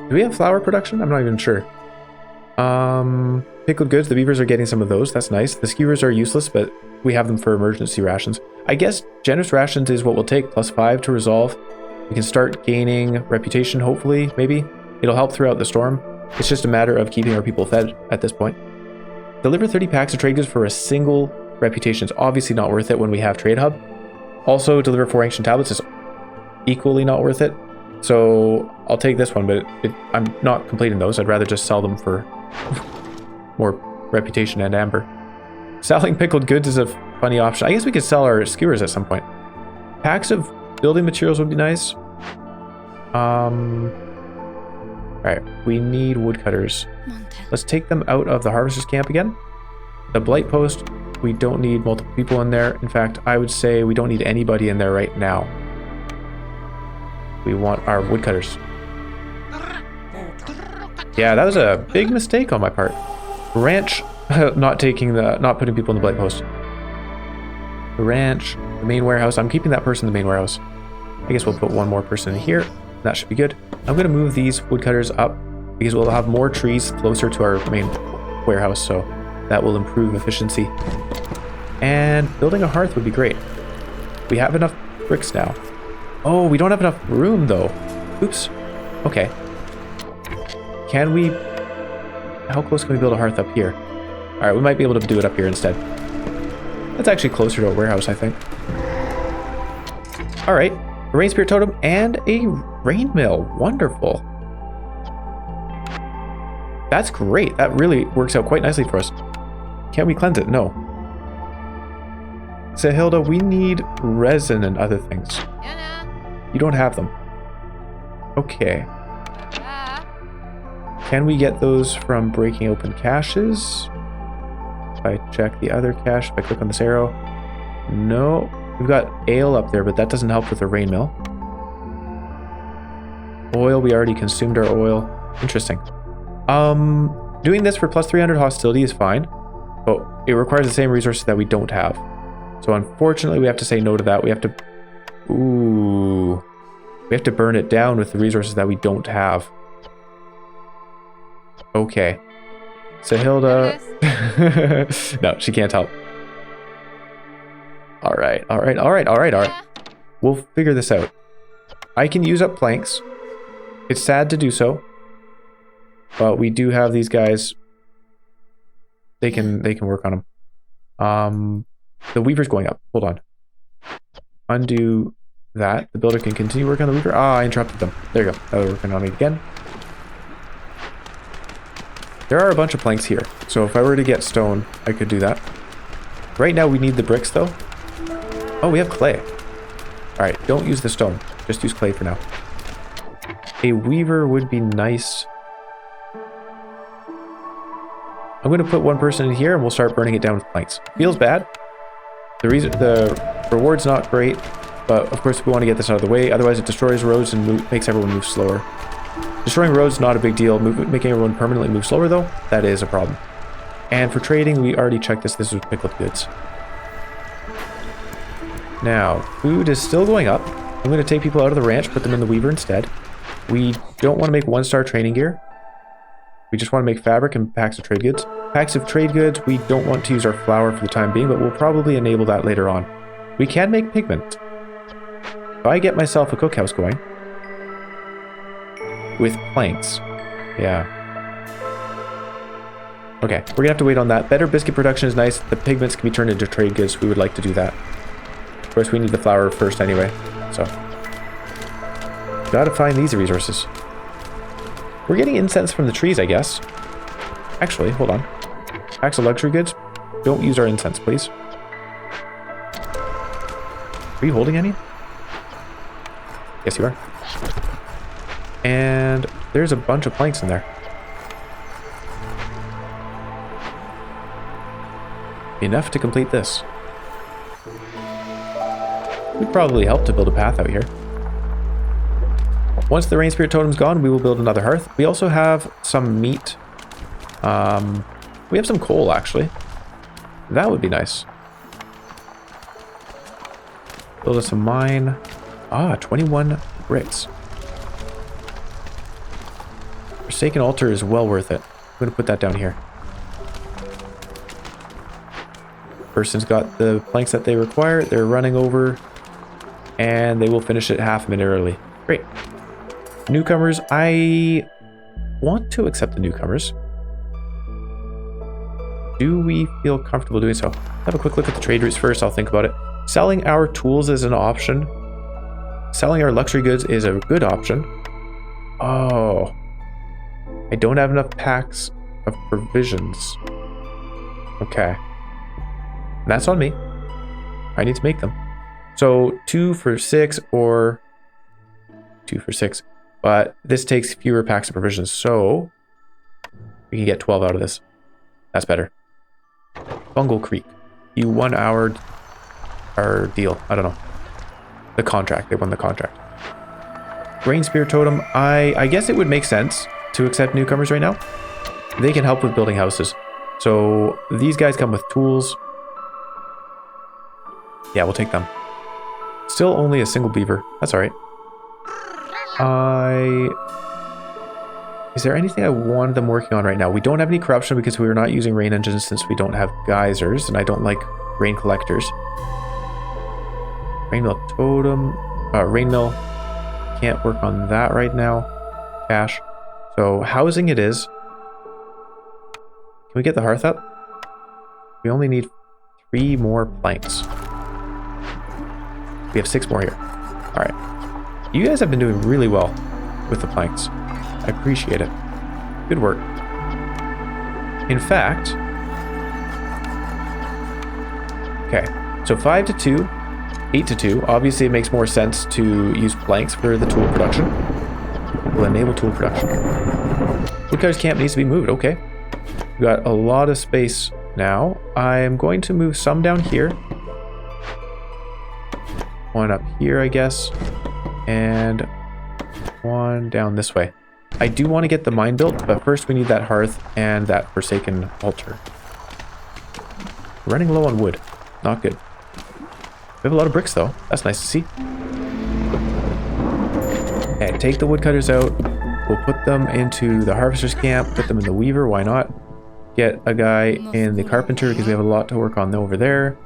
Do we have flour production? I'm not even sure. Pickled goods, the beavers are getting some of those. That's nice. The skewers are useless, but we have them for emergency rations. I guess generous rations is what we'll take, +5 to resolve. We can start gaining reputation, hopefully, maybe. It'll help throughout the storm. It's just a matter of keeping our people fed at this point. Deliver 30 packs of trade goods for a single reputation is obviously not worth it when we have Trade Hub. Also, deliver 4 ancient tablets is equally not worth it. So I'll take this one, but I'm not completing those. I'd rather just sell them for more reputation and amber. Selling pickled goods is a funny option. I guess we could sell our skewers at some point. Packs of building materials would be nice. Alright, we need woodcutters. Let's take them out of the harvester's camp again. The blight post, we don't need multiple people in there. In fact, I would say we don't need anybody in there right now. We want our woodcutters. Yeah, that was a big mistake on my part. Ranch, not putting people in the blight post. The ranch, the main warehouse. I'm keeping that person in the main warehouse. I guess we'll put 1 more person in here. That should be good. I'm gonna move these woodcutters up because we'll have more trees closer to our main warehouse, so that will improve efficiency. And building a hearth would be great. We have enough bricks now. Oh, we don't have enough room though. Oops. Okay. Can we... How close can we build a hearth up here? Alright, we might be able to do it up here instead. That's actually closer to a warehouse, I think. Alright. A rain spirit totem and a rain mill. Wonderful. That's great. That really works out quite nicely for us. Can we cleanse it? No. So Hilda, we need resin and other things. You don't have them. Okay. Can we get those from breaking open caches? If I check the other cache, if I click on this arrow. No. We've got ale up there, but that doesn't help with the rain mill. Oil, we already consumed our oil. Interesting. Doing this for +300 hostility is fine, but it requires the same resources that we don't have. So unfortunately, we have to say no to that. We have to... Ooh. We have to burn it down with the resources that we don't have. Okay. So Hilda... No, she can't help. Alright. We'll figure this out. I can use up planks. It's sad to do so. But we do have these guys. They can work on them. The weaver's going up. Hold on. Undo that. The builder can continue working on the weaver. Ah, I interrupted them. There you go. Now they're working on it again. There are a bunch of planks here. So if I were to get stone, I could do that. Right now we need the bricks though. Oh, we have clay. All right, don't use the stone. Just use clay for now. A weaver would be nice. I'm going to put one person in here and we'll start burning it down with planks. Feels bad. The reward's not great, but of course we want to get this out of the way. Otherwise it destroys roads and makes everyone move slower. Destroying roads, not a big deal. Making everyone permanently move slower though, that is a problem. And for trading, we already checked this. This was pickled goods. Now, food is still going up. I'm going to take people out of the ranch, put them in the weaver instead. We don't want to make 1-star training gear. We just want to make fabric and packs of trade goods. Packs of trade goods, we don't want to use our flour for the time being, but we'll probably enable that later on. We can make pigment. If I get myself a cookhouse going with planks. Yeah. Okay, we're gonna have to wait on that. Better biscuit production is nice. The pigments can be turned into trade goods. We would like to do that. Of course, we need the flour first anyway, so. Gotta find these resources. We're getting incense from the trees, I guess. Actually, hold on. Packs of luxury goods. Don't use our incense, please. Are you holding any? Yes, you are. And there's a bunch of planks in there. Enough to complete this. Would probably help to build a path out here. Once the rain spirit totem's gone, we will build another hearth. We also have some meat. We have some coal, actually. That would be nice. Build us a mine. 21 bricks. Forsaken altar is well worth it. I'm going to put that down here. Person's got the planks that they require. They're running over. And they will finish it half a minute early. Great. Newcomers, I want to accept the newcomers. Do we feel comfortable doing so? Have a quick look at the trade routes first. I'll think about it. Selling our tools is an option. Selling our luxury goods is a good option. Oh. I don't have enough packs of provisions. Okay. That's on me. I need to make them. So 2 for 6 or 2 for 6. But this takes fewer packs of provisions, so we can get 12 out of this. That's better. Bungle Creek. You won our deal. I don't know. The contract. They won the contract. Rain Spear Totem. I guess it would make sense to accept newcomers right now. They can help with building houses. So these guys come with tools. Yeah, we'll take them. Still only a single beaver. That's all right. Is there anything I wanted them working on right now? We don't have any corruption because we are not using rain engines since we don't have geysers, and I don't like rain collectors. Rainmill totem. Rainmill. Can't work on that right now. Cash. So housing it is. Can we get the hearth up? We only need 3 more planks. We have 6 more here. All right. You guys have been doing really well with the planks. I appreciate it. Good work. In fact, okay, so 5 to 2, 8 to 2. Obviously, it makes more sense to use planks for the tool production. We'll enable tool production. Woodcutter's camp needs to be moved. Okay. We've got a lot of space now. I'm going to move some down here. One up here, I guess. And one down this way. I do want to get the mine built, but first we need that hearth and that forsaken altar. We're running low on wood. Not good. We have a lot of bricks, though. That's nice to see. Okay, take the woodcutters out. We'll put them into the harvester's camp. Put them in the weaver. Why not? Get a guy in the carpenter because we have a lot to work on over there.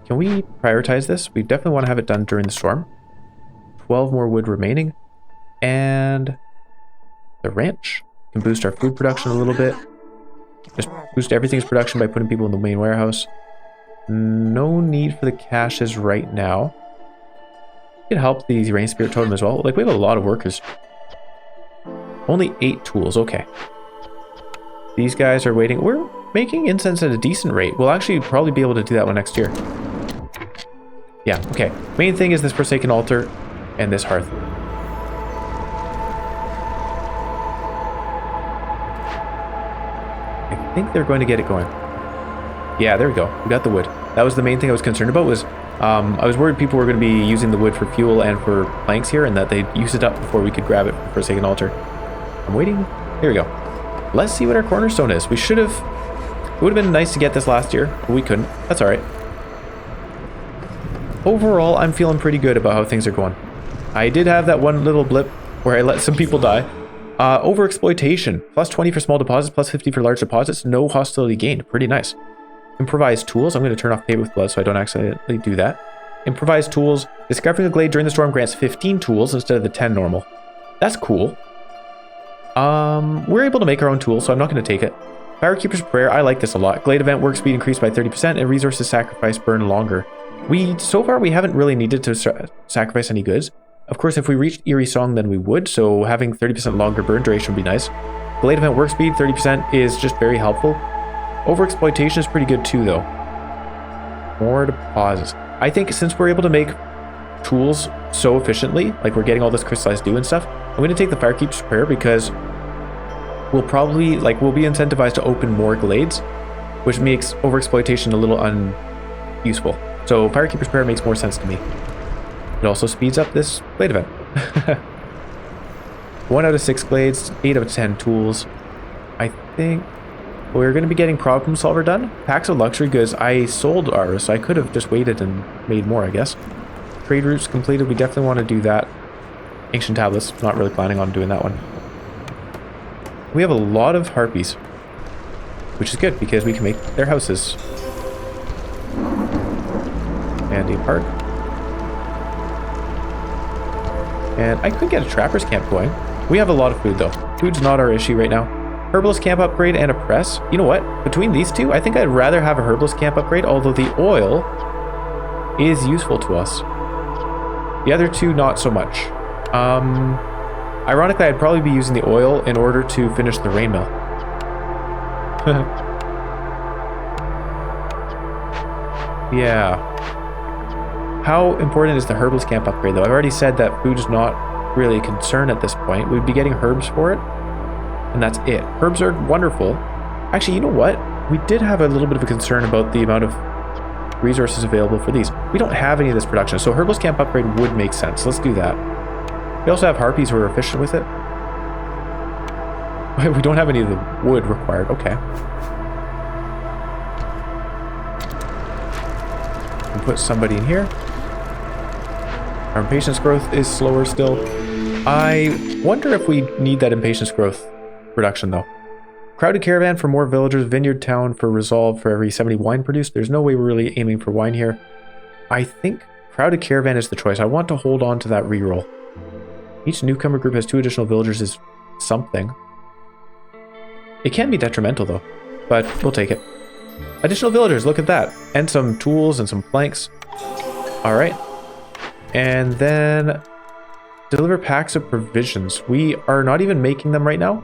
Can we prioritize this? We definitely want to have it done during the storm. 12 more wood remaining. And the ranch can boost our food production a little bit. Just boost everything's production by putting people in the main warehouse. No need for the caches right now. It can help the rain spirit totem as well. Like, we have a lot of workers. Only 8 tools. Okay. These guys are waiting. We're making incense at a decent rate. We'll actually probably be able to do that one next year. Yeah, okay. Main thing is this Forsaken Altar and this hearth. I think they're going to get it going. Yeah, there we go. We got the wood. That was the main thing I was concerned about was I was worried people were going to be using the wood for fuel and for planks here and that they'd use it up before we could grab it for Forsaken Altar. I'm waiting. Here we go. Let's see what our cornerstone is. We should have... It would have been nice to get this last year, but we couldn't. That's all right. Overall, I'm feeling pretty good about how things are going. I did have that one little blip where I let some people die. Overexploitation. Plus 20 for small deposits, plus 50 for large deposits. No hostility gained. Pretty nice. Improvised tools. I'm going to turn off Pay with Blood so I don't accidentally do that. Improvised tools. Discovering a glade during the storm grants 15 tools instead of the 10 normal. That's cool. We're able to make our own tools, so I'm not going to take it. Firekeeper's Prayer. I like this a lot. Glade event work speed increased by 30% and resources sacrificed burn longer. So far, we haven't really needed to sacrifice any goods. Of course, if we reached Eerie Song, then we would, so having 30% longer burn duration would be nice. Glade event work speed, 30% is just very helpful. Overexploitation is pretty good too, though. More deposits. I think since we're able to make tools so efficiently, like we're getting all this crystallized dew and stuff, I'm going to take the Firekeeper's Prayer because we'll probably, we'll be incentivized to open more glades, which makes overexploitation a little unuseful. So Firekeeper's Prayer makes more sense to me. It also speeds up this glade event. 1 out of 6 glades, 8 out of 10 tools. I think we're going to be getting Problem Solver done. Packs of luxury goods. I sold ours, so I could have just waited and made more, I guess. Trade routes completed. We definitely want to do that. Ancient tablets. Not really planning on doing that one. We have a lot of harpies, which is good because we can make their houses. And a park. And I could get a trapper's camp going. We have a lot of food though. Food's not our issue right now. Herbalist camp upgrade and a press. You know what? Between these two, I think I'd rather have a herbalist camp upgrade, although the oil is useful to us. The other two, not so much. Ironically, I'd probably be using the oil in order to finish the rain mill. Yeah. How important is the herbalist camp upgrade, though? I've already said that food is not really a concern at this point. We'd be getting herbs for it, and that's it. Herbs are wonderful. Actually, you know what? We did have a little bit of a concern about the amount of resources available for these. We don't have any of this production, so herbalist camp upgrade would make sense. Let's do that. We also have harpies who are efficient with it. We don't have any of the wood required. Okay. And put somebody in here. Our impatience growth is slower still. I wonder if we need that impatience growth reduction though. Crowded caravan for more villagers. Vineyard town for resolve for every 70 wine produced. There's no way we're really aiming for wine here. I think crowded caravan is the choice. I want to hold on to that reroll. Each newcomer group has 2 additional villagers is something. It can be detrimental though, but we'll take it. Additional villagers, look at that. And some tools and some planks. All right. And then deliver packs of provisions. We are not even making them right now.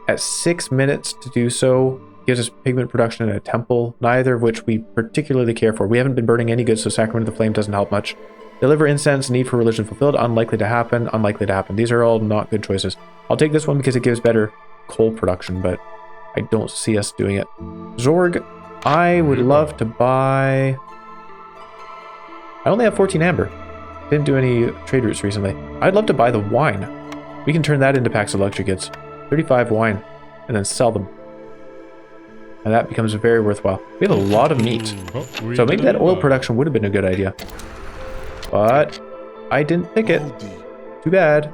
At 6 minutes to do so gives us pigment production in a temple, neither of which we particularly care for. We haven't been burning any goods, so Sacrament of the Flame doesn't help much. Deliver incense, need for religion fulfilled, unlikely to happen, unlikely to happen. These are all not good choices. I'll take this one because it gives better coal production, but I don't see us doing it. Zorg, I would love to buy... I only have 14 amber. Didn't do any trade routes recently. I'd love to buy the wine. We can turn that into packs of luxury goods. 35 wine, and then sell them. And that becomes very worthwhile. We have a lot of meat. So maybe that oil production would have been a good idea. But I didn't pick it. Too bad.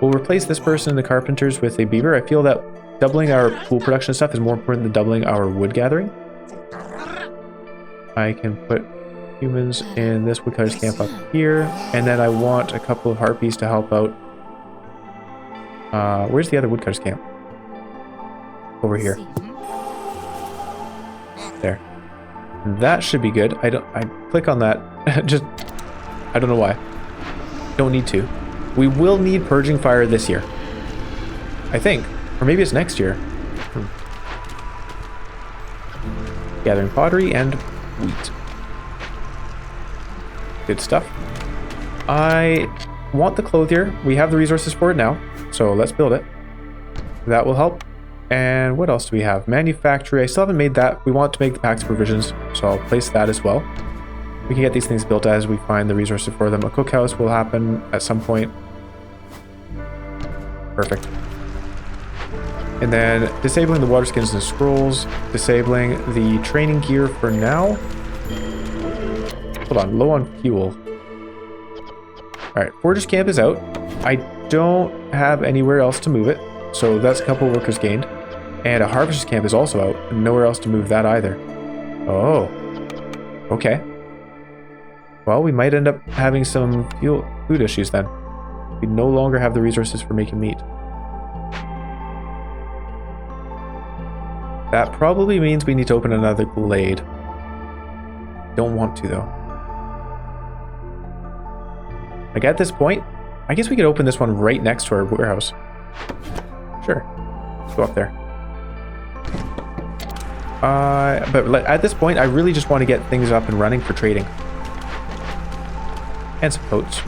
We'll replace this person in the carpenters with a beaver. I feel that doubling our pool production stuff is more important than doubling our wood gathering. I can put humans in this woodcutter's camp up here. And then I want a couple of harpies to help out. Where's the other woodcutter's camp? Over here. There. That should be good. I click on that. Just, I don't know why. Don't need to. We will need Purging Fire this year. I think. Or maybe it's next year. Gathering pottery and wheat. Good stuff. I want the clothier. We have the resources for it now, so let's build it. That will help. And what else do we have? Manufactory. I still haven't made that. We want to make the packs provisions, so I'll place that as well. We can get these things built as we find the resources for them. A cookhouse will happen at some point. Perfect. And then disabling the water skins and scrolls. Disabling the training gear for now. Hold on, low on fuel. Alright, Forger's Camp is out. I don't have anywhere else to move it, so that's a couple workers gained. And a Harvester's Camp is also out, and nowhere else to move that either. Oh. Okay. Well, we might end up having some food issues then. We no longer have the resources for making meat. That probably means we need to open another glade. Don't want to, though. Like, at this point, I guess we could open this one right next to our warehouse. Sure. Let's go up there. But at this point, I really just want to get things up and running for trading. And some coats.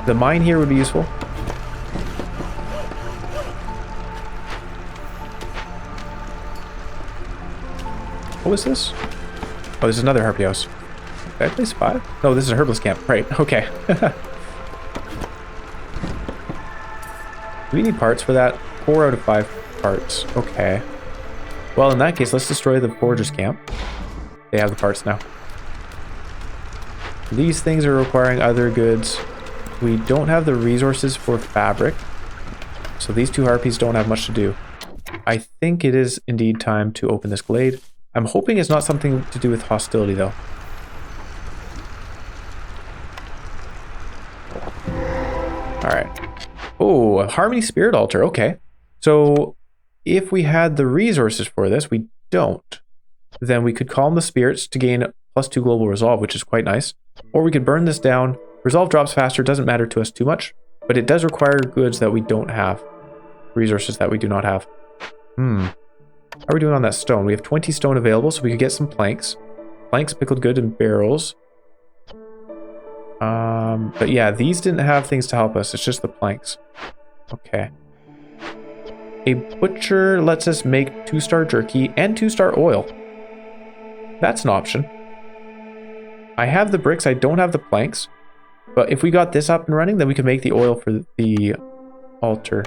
The mine here would be useful. What was this? Oh, this is another harpy house. Did I place 5? No, this is a herbalist camp. Right, okay. Do we need parts for that? 4 out of 5 parts. Okay. Well, in that case, let's destroy the forger's camp. They have the parts now. These things are requiring other goods. We don't have the resources for fabric, so these 2 harpies don't have much to do. I think it is indeed time to open this glade. I'm hoping it's not something to do with hostility, though. Alright. Oh, a Harmony Spirit Altar. Okay. So, if we had the resources for this, we don't. Then we could calm the spirits to gain +2 global resolve, which is quite nice. Or we could burn this down. Resolve drops faster, doesn't matter to us too much, but it does require goods that we don't have. Resources that we do not have. How are we doing on that stone? We have 20 stone available, so we could get some planks. Planks, pickled good, and barrels. But yeah, these didn't have things to help us. It's just the planks. Okay. A butcher lets us make 2-star jerky and 2-star oil. That's an option. I have the bricks, I don't have the planks. But if we got this up and running, then we could make the oil for the altar.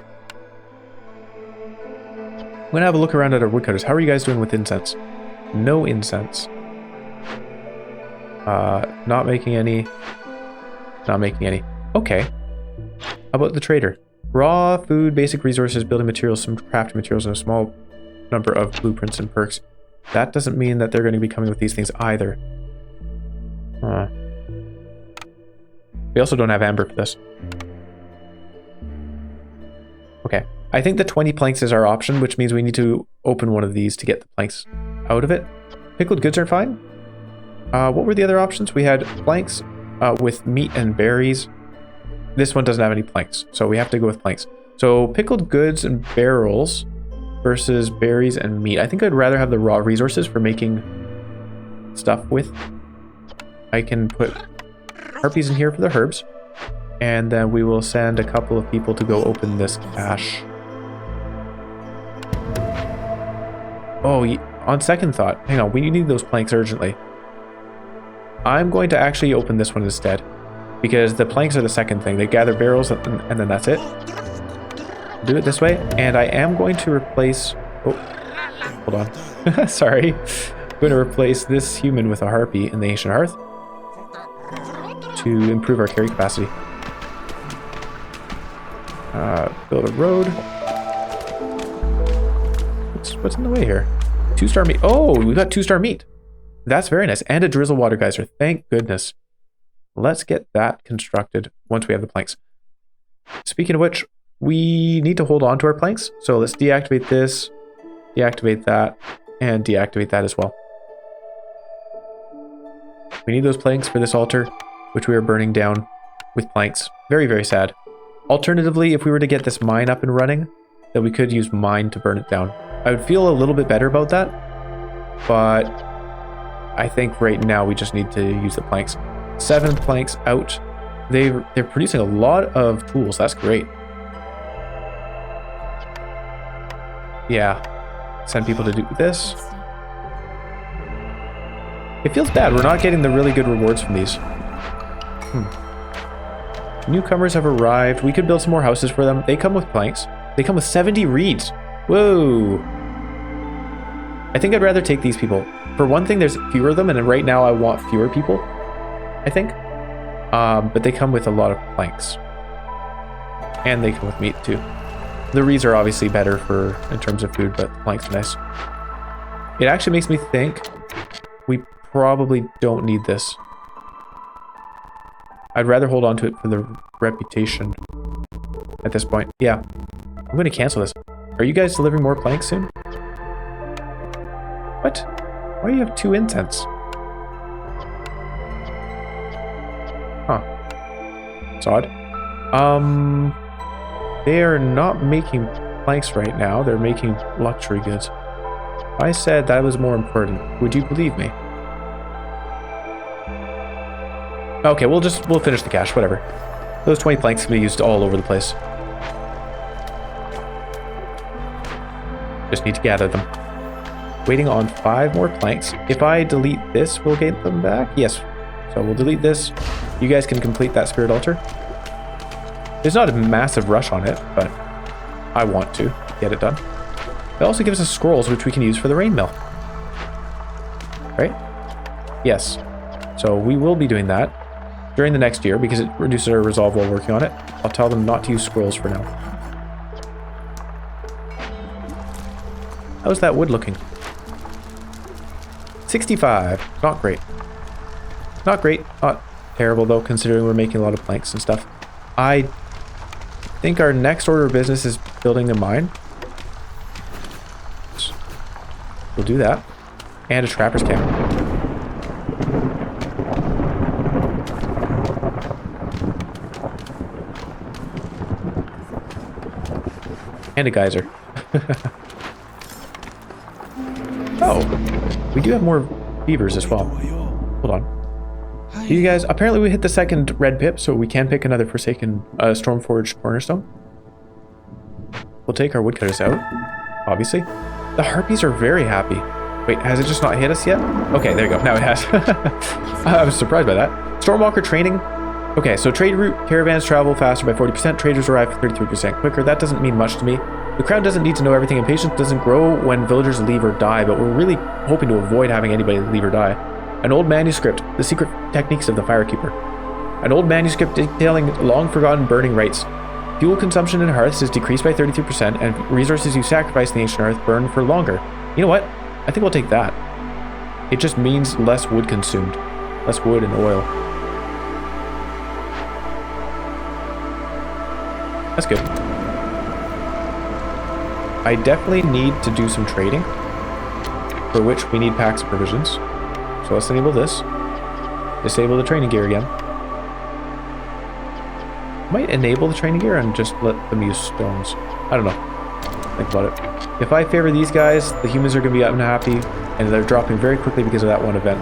I'm gonna have a look around at our woodcutters. How are you guys doing with incense? No incense. Not making any. Not making any. Okay. How about the trader? Raw food, basic resources, building materials, some crafting materials, and a small number of blueprints and perks. That doesn't mean that they're going to be coming with these things either. We also don't have amber for this. Okay. I think the 20 planks is our option, which means we need to open one of these to get the planks out of it. Pickled goods are fine. What were the other options? We had planks with meat and berries. This one doesn't have any planks, so we have to go with planks. So pickled goods and barrels versus berries and meat. I think I'd rather have the raw resources for making stuff with. I can put harpies in here for the herbs, and then we will send a couple of people to go open this cache. Oh, on second thought, hang on, we need those planks urgently. I'm going to actually open this one instead, because the planks are the second thing. They gather barrels and then that's it. Do it this way, and I am going to replace... Oh, hold on. Sorry. I'm going to replace this human with a harpy in the Ancient Hearth to improve our carry capacity. Build a road. What's in the way here? 2-star meat. Oh, we got 2-star meat. That's very nice. And a drizzle water geyser. Thank goodness. Let's get that constructed once we have the planks. Speaking of which, we need to hold on to our planks. So let's deactivate this, deactivate that, and deactivate that as well. We need those planks for this altar, which we are burning down with planks. Very, very sad. Alternatively, if we were to get this mine up and running, then we could use mine to burn it down. I would feel a little bit better about that, but I think right now we just need to use the planks. 7 planks out. They're producing a lot of tools. That's great. Yeah. Send people to do this. It feels bad. We're not getting the really good rewards from these. Newcomers have arrived. We could build some more houses for them. They come with planks. They come with 70 reeds. Whoa. I think I'd rather take these people. For one thing, there's fewer of them, and right now I want fewer people, I think. But they come with a lot of planks. And they come with meat, too. The reeds are obviously better in terms of food, but the planks are nice. It actually makes me think we probably don't need this. I'd rather hold on to it for the reputation at this point. Yeah, I'm going to cancel this. Are you guys delivering more planks soon? What? Why do you have 2 incense? Huh. It's odd. They are not making planks right now. They're making luxury goods. I said that was more important. Would you believe me? Okay, we'll finish the cache, whatever. Those 20 planks can be used all over the place. Just need to gather them. Waiting on 5 more planks. If I delete this, we'll get them back? Yes. So we'll delete this. You guys can complete that spirit altar. There's not a massive rush on it, but I want to get it done. It also gives us scrolls, which we can use for the rain mill. Right? Yes. So we will be doing that during the next year because it reduces our resolve while working on it. I'll tell them not to use scrolls for now. How's that wood looking? 65. Not great. Not great. Not terrible, though, considering we're making a lot of planks and stuff. I think our next order of business is building a mine. We'll do that. And a trapper's camp. And a geyser. Oh, we do have more beavers as well. Hold on. You guys, apparently we hit the 2nd red pip, so we can pick another Forsaken Stormforged cornerstone. We'll take our woodcutters out, obviously. The harpies are very happy. Wait, has it just not hit us yet? Okay, there you go. Now it has. I was surprised by that. Stormwalker training. Okay, so trade route caravans travel faster by 40%. Traders arrive 33% quicker. That doesn't mean much to me. The crowd doesn't need to know everything, and patience doesn't grow when villagers leave or die, but we're really hoping to avoid having anybody leave or die. An old manuscript, the secret techniques of the Firekeeper. An old manuscript detailing long-forgotten burning rites. Fuel consumption in hearths is decreased by 33%, and resources you sacrifice in the ancient hearth burn for longer. You know what? I think we'll take that. It just means less wood consumed. Less wood and oil. That's good. I definitely need to do some trading, for which we need packs of provisions. So let's enable this. Disable the training gear again. Might enable the training gear and just let them use stones. I don't know. Think about it. If I favor these guys, the humans are going to be unhappy, and they're dropping very quickly because of that one event.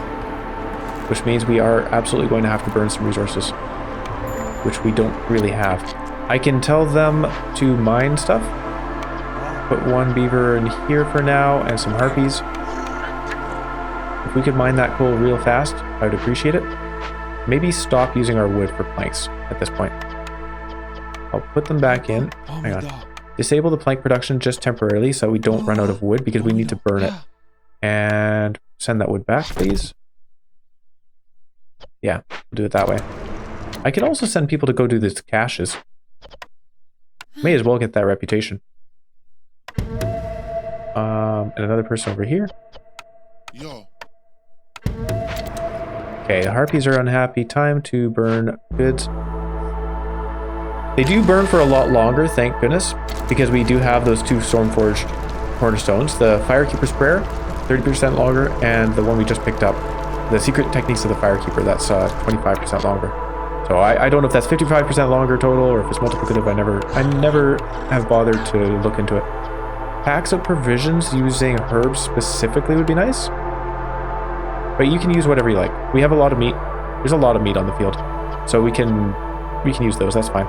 Which means we are absolutely going to have to burn some resources, which we don't really have. I can tell them to mine stuff. Put 1 beaver in here for now, and some harpies. If we could mine that coal real fast, I would appreciate it. Maybe stop using our wood for planks at this point. I'll put them back in. Hang on. Disable the plank production just temporarily so we don't run out of wood because we need to burn it. And send that wood back, please. Yeah, we'll do it that way. I could also send people to go do these caches. May as well get that reputation. And another person over here. Okay, the harpies are unhappy. Time to burn goods. They do burn for a lot longer, thank goodness, because we do have those 2 Stormforged cornerstones. The Firekeeper's Prayer, 30% longer, and the one we just picked up, the Secret Techniques of the Firekeeper, that's 25% longer. So I don't know if that's 55% longer total or if it's multiplicative. I never have bothered to look into it. Packs of provisions using herbs specifically would be nice. But you can use whatever you like. We have a lot of meat. There's a lot of meat on the field. So we can use those, that's fine.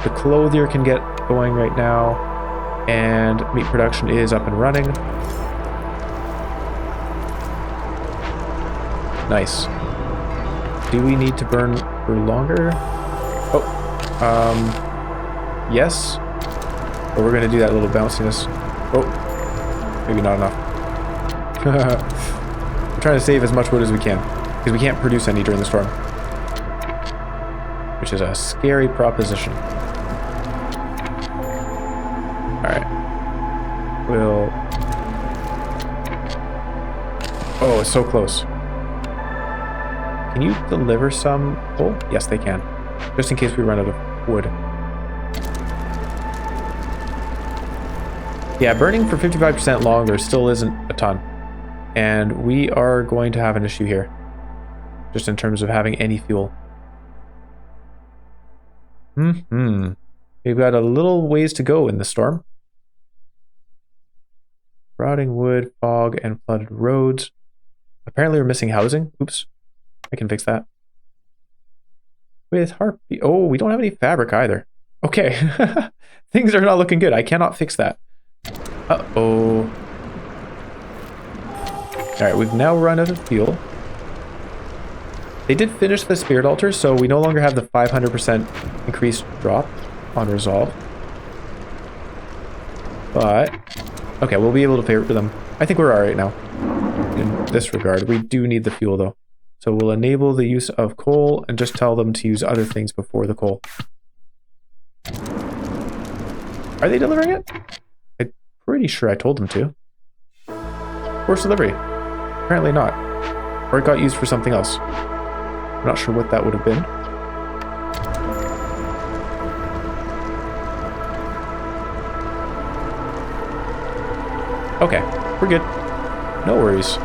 The clothier can get going right now. And meat production is up and running. Nice. Do we need to burn for longer? Oh, yes. But we're gonna do that little bounciness. Oh, maybe not enough. I'm trying to save as much wood as we can because we can't produce any during the storm, which is a scary proposition. All right, we'll. Oh, it's so close. Can you deliver some coal? Yes, they can. Just in case we run out of wood. Yeah, burning for 55% longer still isn't a ton. And we are going to have an issue here. Just in terms of having any fuel. We've got a little ways to go in the storm. Rotting wood, fog, and flooded roads. Apparently we're missing housing. Oops. I can fix that. With harpy. Oh, we don't have any fabric either. Okay. Things are not looking good. I cannot fix that. Uh-oh. Alright, we've now run out of fuel. They did finish the spirit altar, so we no longer have the 500% increased drop on resolve. But, okay, we'll be able to favor them. I think we're alright now. In this regard, we do need the fuel though. So we'll enable the use of coal and just tell them to use other things before the coal. Are they delivering it? I'm pretty sure I told them to. Forced delivery. Apparently not. Or it got used for something else. I'm not sure what that would have been. Okay, we're good. No worries.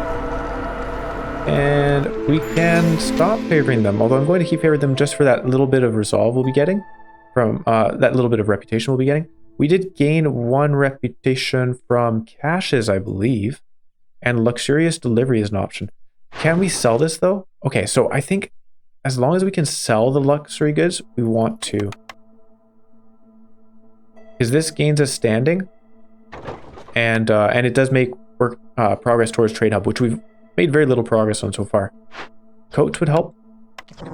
And we can stop favoring them, although I'm going to keep favoring them just for that little bit of resolve we'll be getting from that little bit of reputation we'll be getting. We did gain 1 reputation from caches, I believe, and luxurious delivery is an option. Can we sell this though? Okay, so I think as long as we can sell the luxury goods, we want to. Because this gains us standing, and it does make progress towards Trade Hub, which we've made very little progress on so far. Coats would help.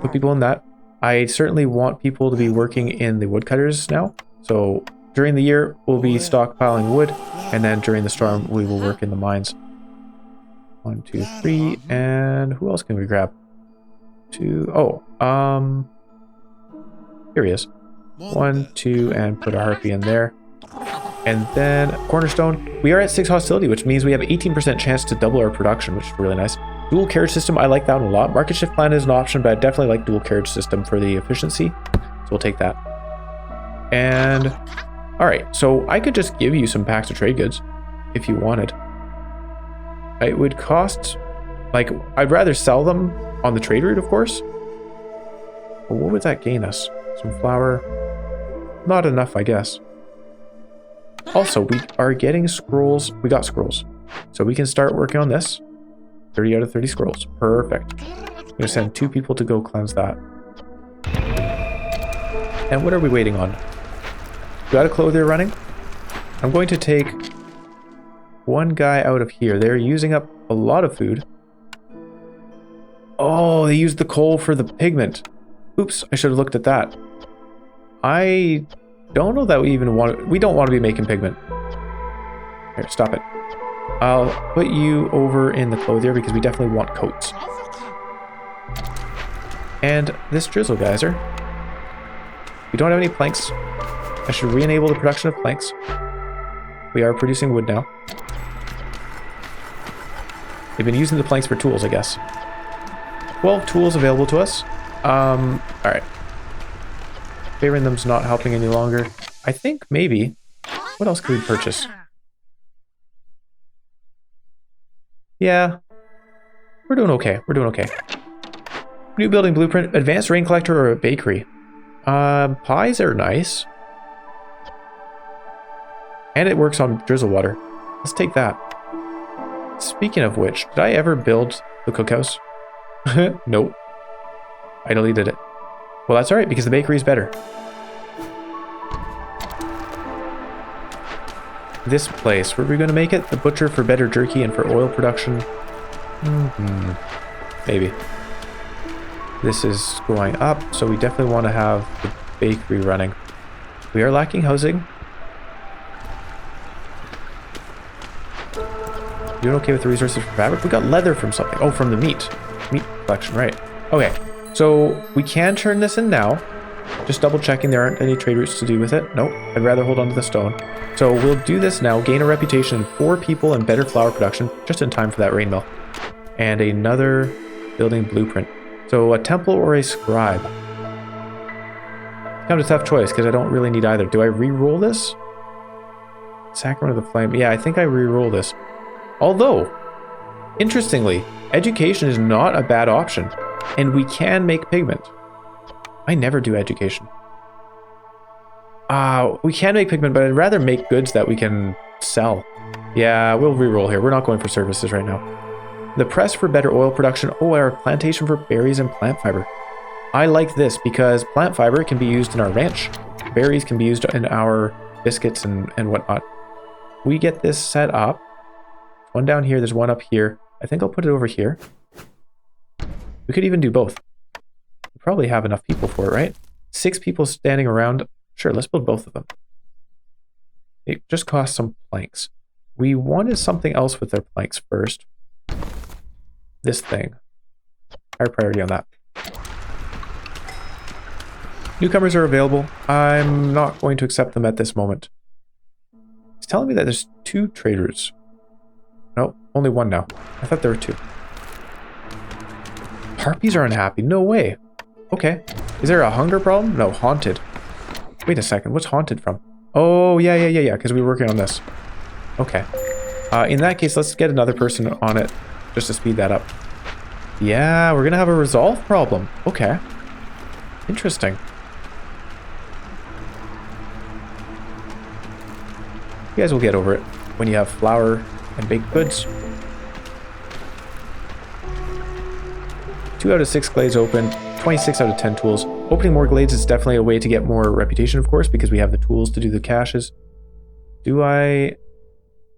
Put people in that. I certainly want people to be working in the woodcutters now. So during the year, we'll be stockpiling wood, and then during the storm, we will work in the mines. 1, 2, 3, and who else can we grab? 2. Oh, here he is. 1, 2, and put a harpy in there. And then cornerstone. We are at 6 hostility, which means we have 18% chance to double our production, which is really nice. Dual carriage system, I like that one a lot. Market shift plan is an option, but I definitely like dual carriage system for the efficiency. So we'll take that. And all right, so I could just give you some packs of trade goods if you wanted. It would cost, like, I'd rather sell them on the trade route, of course. But what would that gain us? Some flour? Not enough, I guess. Also, we are getting scrolls. We got scrolls. So we can start working on this. 30 out of 30 scrolls. Perfect. I'm going to send 2 people to go cleanse that. And what are we waiting on? We got a clothier running. I'm going to take 1 guy out of here. They're using up a lot of food. Oh, they used the coal for the pigment. Oops, I should have looked at that. I don't know that we even want... We don't want to be making pigment. Here, stop it. I'll put you over in the clothier because we definitely want coats. And this drizzle geyser. We don't have any planks. I should re-enable the production of planks. We are producing wood now. They've been using the planks for tools, I guess. 12 tools available to us. Alright. Favoring them's not helping any longer. I think maybe... What else could we purchase? Yeah. We're doing okay. We're doing okay. New building blueprint. Advanced rain collector or a bakery. Pies are nice. And it works on drizzle water. Let's take that. Speaking of which, did I ever build The cookhouse? Nope. I deleted it. Well, that's alright, because the bakery is better. This place, where are we going to make it? The butcher for better jerky and for oil production? Maybe. This is going up, so we definitely want to have the bakery running. We are lacking housing. Doing okay with the resources for fabric? We got leather from something. Oh, from the meat. Meat collection, right. Okay, so we can turn this in now. Just double checking there aren't any trade routes to do with it. Nope, I'd rather hold on to the stone. So we'll do this now, gain a reputation for people and better flour production, just in time for that rain mill. And another building blueprint. So a temple or a scribe? It's kind of a tough choice because I don't really need either. Do I re-roll this? Sacrament of the Flame. Yeah, I think I re-roll this. Although, interestingly, education is not a bad option. And we can make pigment. I never do education. We can make pigment, but I'd rather make goods that we can sell. Yeah, we'll re-roll here. We're not going for services right now. The press for better oil production. Oh, our plantation for berries and plant fiber. I like this because plant fiber can be used in our ranch. Berries can be used in our biscuits and whatnot. We get this set up. One down here, there's one up here. I think I'll put it over here. We could even do both. We probably have enough people for it, right? 6 people standing around. Sure, let's build both of them. It just costs some planks. We wanted something else with our planks first. This thing. Higher priority on that. Newcomers are available. I'm not going to accept them at this moment. It's telling me that there's 2 trade routes. No, only 1 now. I thought there were 2. Harpies are unhappy. No way. Okay. Is there a hunger problem? No, haunted. Wait a second. What's haunted from? Oh, yeah. Because we were working on this. Okay. In that case, let's get another person on it just to speed that up. Yeah, we're going to have a resolve problem. Okay. Interesting. You guys will get over it when you have flour and baked goods. 2 out of 6 glades open, 26 out of 10 tools. Opening more glades is definitely a way to get more reputation, of course, because we have the tools to do the caches. Do I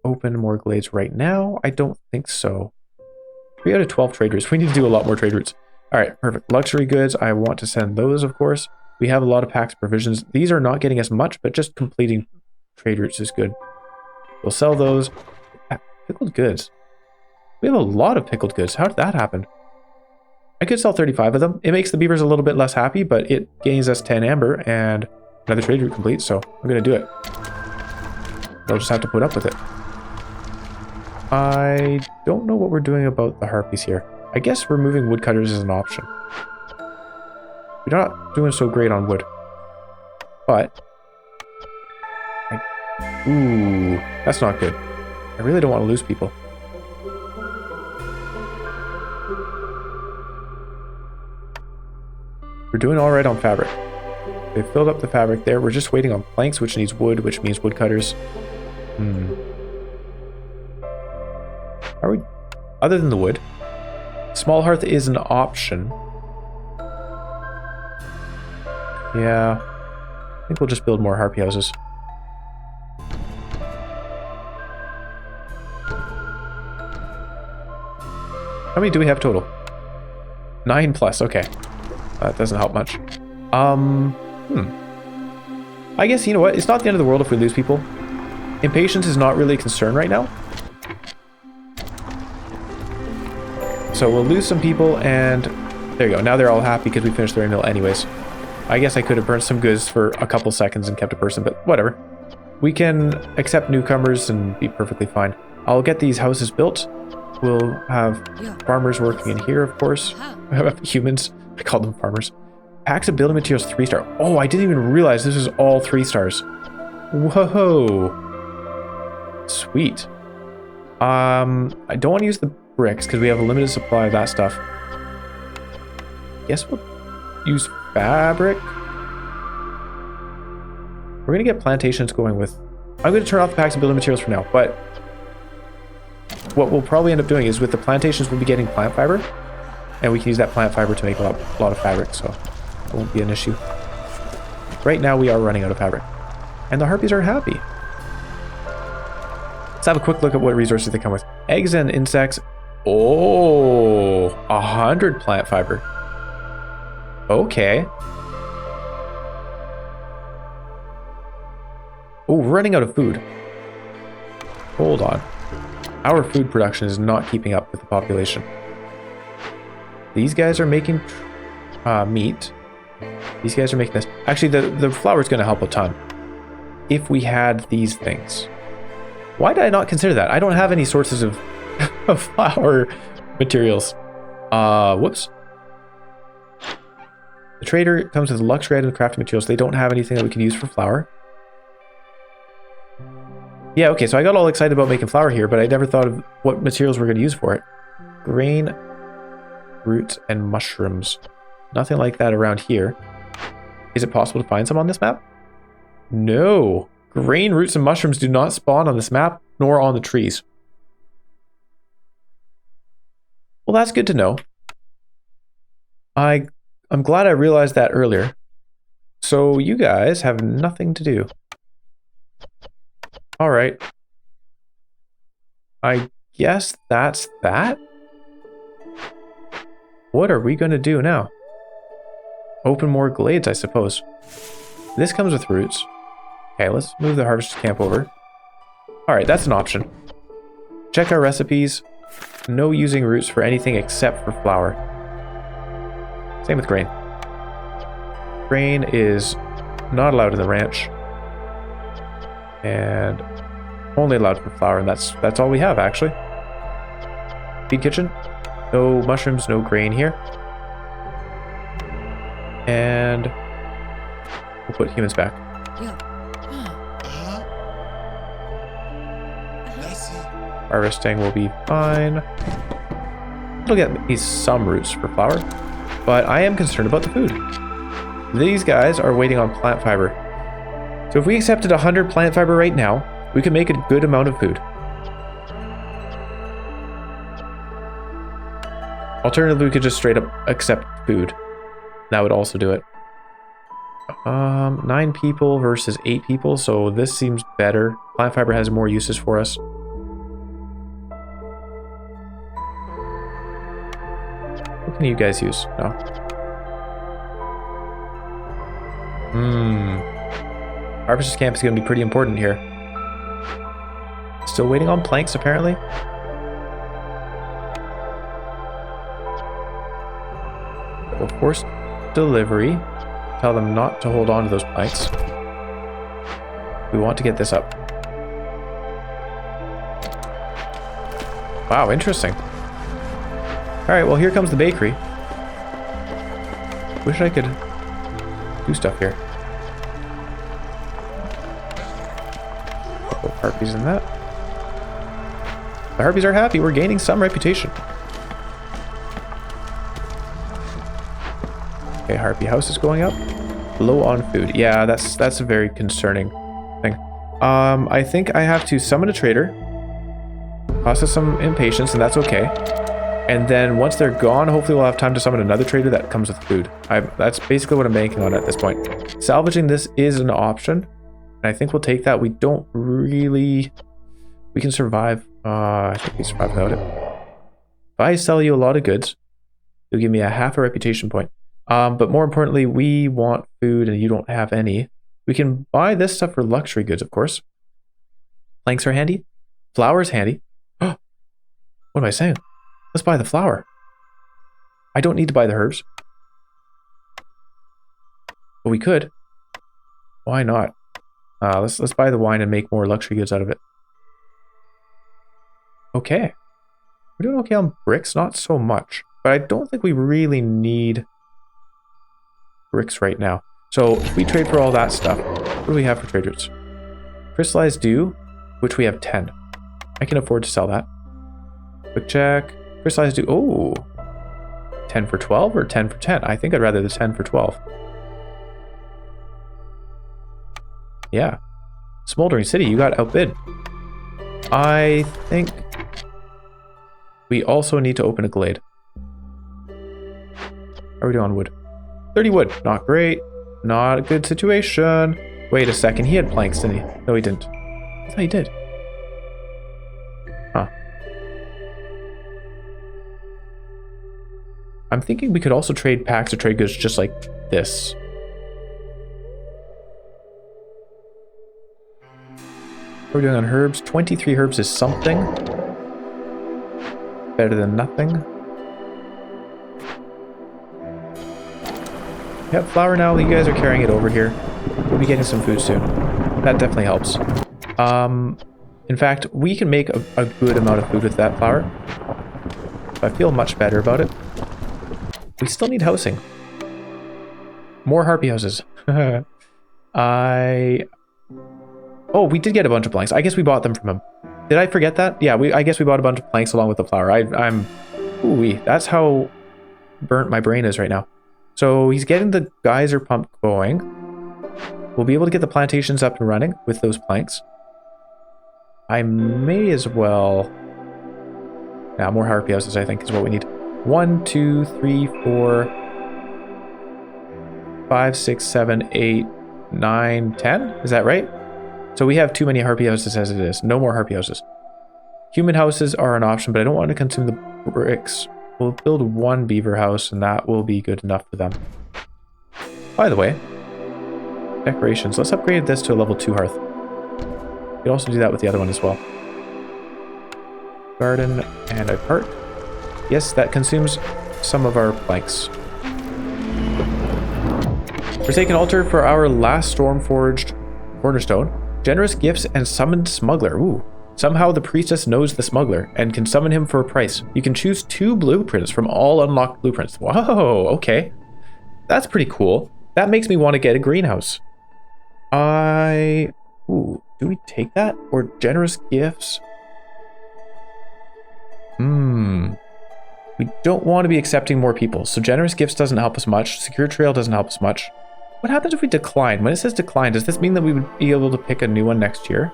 open more glades right now? I don't think so. 3 out of 12 trade routes. We need to do a lot more trade routes. All right, perfect. Luxury goods, I want to send those, of course. We have a lot of packs provisions. These are not getting us much, but just completing trade routes is good. We'll sell those. Pickled goods. We have a lot of pickled goods. How did that happen? I could sell 35 of them. It makes the beavers a little bit less happy, but it gains us 10 amber and another trade route complete, so I'm going to do it. They'll just have to put up with it. I don't know what we're doing about the harpies here. I guess removing woodcutters is an option. We're not doing so great on wood. But... ooh, that's not good. I really don't want to lose people. We're doing all right on fabric. They've filled up the fabric there. We're just waiting on planks, which needs wood, which means woodcutters. Are we... other than the wood? Small hearth is an option. Yeah. I think we'll just build more harpy houses. How many do we have total? 9 plus, okay. That doesn't help much. I guess, you know what? It's not the end of the world if we lose people. Impatience is not really a concern right now. So we'll lose some people, and there you go. Now they're all happy because we finished the rain mill anyways. I guess I could have burnt some goods for a couple seconds and kept a person, but whatever. We can accept newcomers and be perfectly fine. I'll get these houses built. We'll have farmers working in here, of course. We have humans. I call them farmers. Packs of building materials 3-star. Oh, I didn't even realize this is all 3 stars. Whoa. Sweet. I don't want to use the bricks because we have a limited supply of that stuff. Guess we'll use fabric. We're going to get plantations going with... I'm going to turn off the packs of building materials for now, but what we'll probably end up doing is with the plantations, we'll be getting plant fiber, and we can use that plant fiber to make a lot of fabric, so it won't be an issue. Right now, we are running out of fabric, and the harpies are happy. Let's have a quick look at what resources they come with. Eggs and insects. Oh, 100 plant fiber. Okay. Oh, we're running out of food. Hold on. Our food production is not keeping up with the population. These guys are making meat. These guys are making this. Actually, the flour is going to help a ton if we had these things. Why did I not consider that? I don't have any sources of, of flour materials. Whoops. The trader comes with luxury item crafting materials. They don't have anything that we can use for flour. Yeah, okay, so I got all excited about making flour here, but I never thought of what materials we're going to use for it. Grain, roots, and mushrooms. Nothing like that around here. Is it possible to find some on this map? No. Grain, roots, and mushrooms do not spawn on this map, nor on the trees. Well, that's good to know. I'm glad I realized that earlier. So you guys have nothing to do. All right. I guess that's that. What are we going to do now? Open more glades, I suppose. This comes with roots. Okay, let's move the harvest camp over. All right, that's an option. Check our recipes. No using roots for anything except for flour. Same with grain. Grain is not allowed in the ranch. And only allowed for flour, and that's all we have, actually. Feed kitchen. No mushrooms, no grain here. And we'll put humans back. Harvesting will be fine. It'll get me some roots for flour, but I am concerned about the food. These guys are waiting on plant fiber. So if we accepted 100 plant fiber right now, we could make a good amount of food. Alternatively, we could just straight up accept food. That would also do it. 9 people versus 8 people, so this seems better. Plant fiber has more uses for us. What can you guys use? No. Harvester's camp is going to be pretty important here. Still waiting on planks, apparently. We'll force delivery. Tell them not to hold on to those planks. We want to get this up. Wow, interesting. Alright, well, here comes the bakery. Wish I could do stuff here. Couple harpies in that. The harpies are happy. We're gaining some reputation. Okay, harpy house is going up. Low on food. Yeah, that's a very concerning thing. I think I have to summon a trader. Cost us some impatience, and that's okay. And then once they're gone, hopefully we'll have time to summon another trader that comes with food. That's basically what I'm banking on at this point. Salvaging this is an option. And I think we'll take that. We don't really... We can survive. I think we survive without it. If I sell you a lot of goods, you'll give me a half a reputation point. But more importantly, we want food and you don't have any. We can buy this stuff for luxury goods, of course. Planks are handy. Flour's handy. What am I saying? Let's buy the flour. I don't need to buy the herbs. But we could. Why not? Let's buy the wine and make more luxury goods out of it. Okay. We're doing okay on bricks, not so much. But I don't think we really need bricks right now. So if we trade for all that stuff, what do we have for trade routes? Crystallized dew, which we have 10. I can afford to sell that. Quick check. Crystallized dew. Oh, 10 for 12 or 10 for 10? I think I'd rather the 10 for 12. Yeah. Smoldering City, you got outbid. I think We also need to open a glade. How are we doing on wood? 30 wood. Not great. Not a good situation. Wait a second. He had planks, didn't he? No, he didn't. I thought he did. Huh. I'm thinking we could also trade packs or trade goods just like this. What are we doing on herbs? 23 herbs is something. Better than nothing. We have flour now. You guys are carrying it over here. We'll be getting some food soon. That definitely helps. In fact, we can make a good amount of food with that flour. So I feel much better about it. We still need housing. More harpy houses. Oh, we did get a bunch of planks. I guess we bought them from him. Did I forget that? Yeah, I guess we bought a bunch of planks along with the flour. Ooh-wee. That's how burnt my brain is right now. So he's getting the geyser pump going. We'll be able to get the plantations up and running with those planks. I may as well... Now, more harpy houses, I think, is what we need. 1, 2, 3, 4, 5, 6, 7, 8, 9, 10? Is that right? So we have too many harpy houses as it is. No more harpy houses. Human houses are an option, but I don't want to consume the bricks. We'll build one beaver house, and that will be good enough for them. By the way, decorations. Let's upgrade this to a level 2 hearth. We can also do that with the other one as well. Garden, and a park. Yes, that consumes some of our planks. Forsaken altar for our last storm-forged cornerstone. Generous gifts and summoned smuggler. Ooh. Somehow the priestess knows the smuggler and can summon him for a price. You can choose 2 blueprints from all unlocked blueprints. Whoa, okay. That's pretty cool. That makes me want to get a greenhouse. Ooh, do we take that? Or generous gifts? We don't want to be accepting more people, so generous gifts doesn't help us much. Secure trail doesn't help us much. What happens if we decline? When it says decline, does this mean that we would be able to pick a new one next year?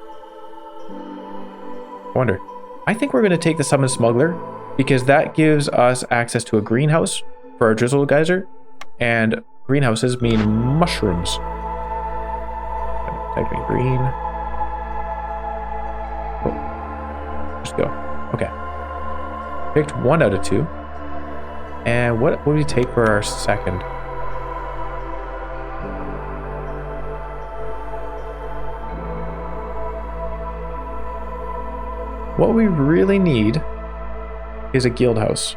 I wonder. I think we're going to take the summon smuggler because that gives us access to a greenhouse for our drizzle geyser, and greenhouses mean mushrooms. Type in green. Oh. Just go. Okay. Picked 1 out of 2. And what would we take for our second? What we really need is a guild house.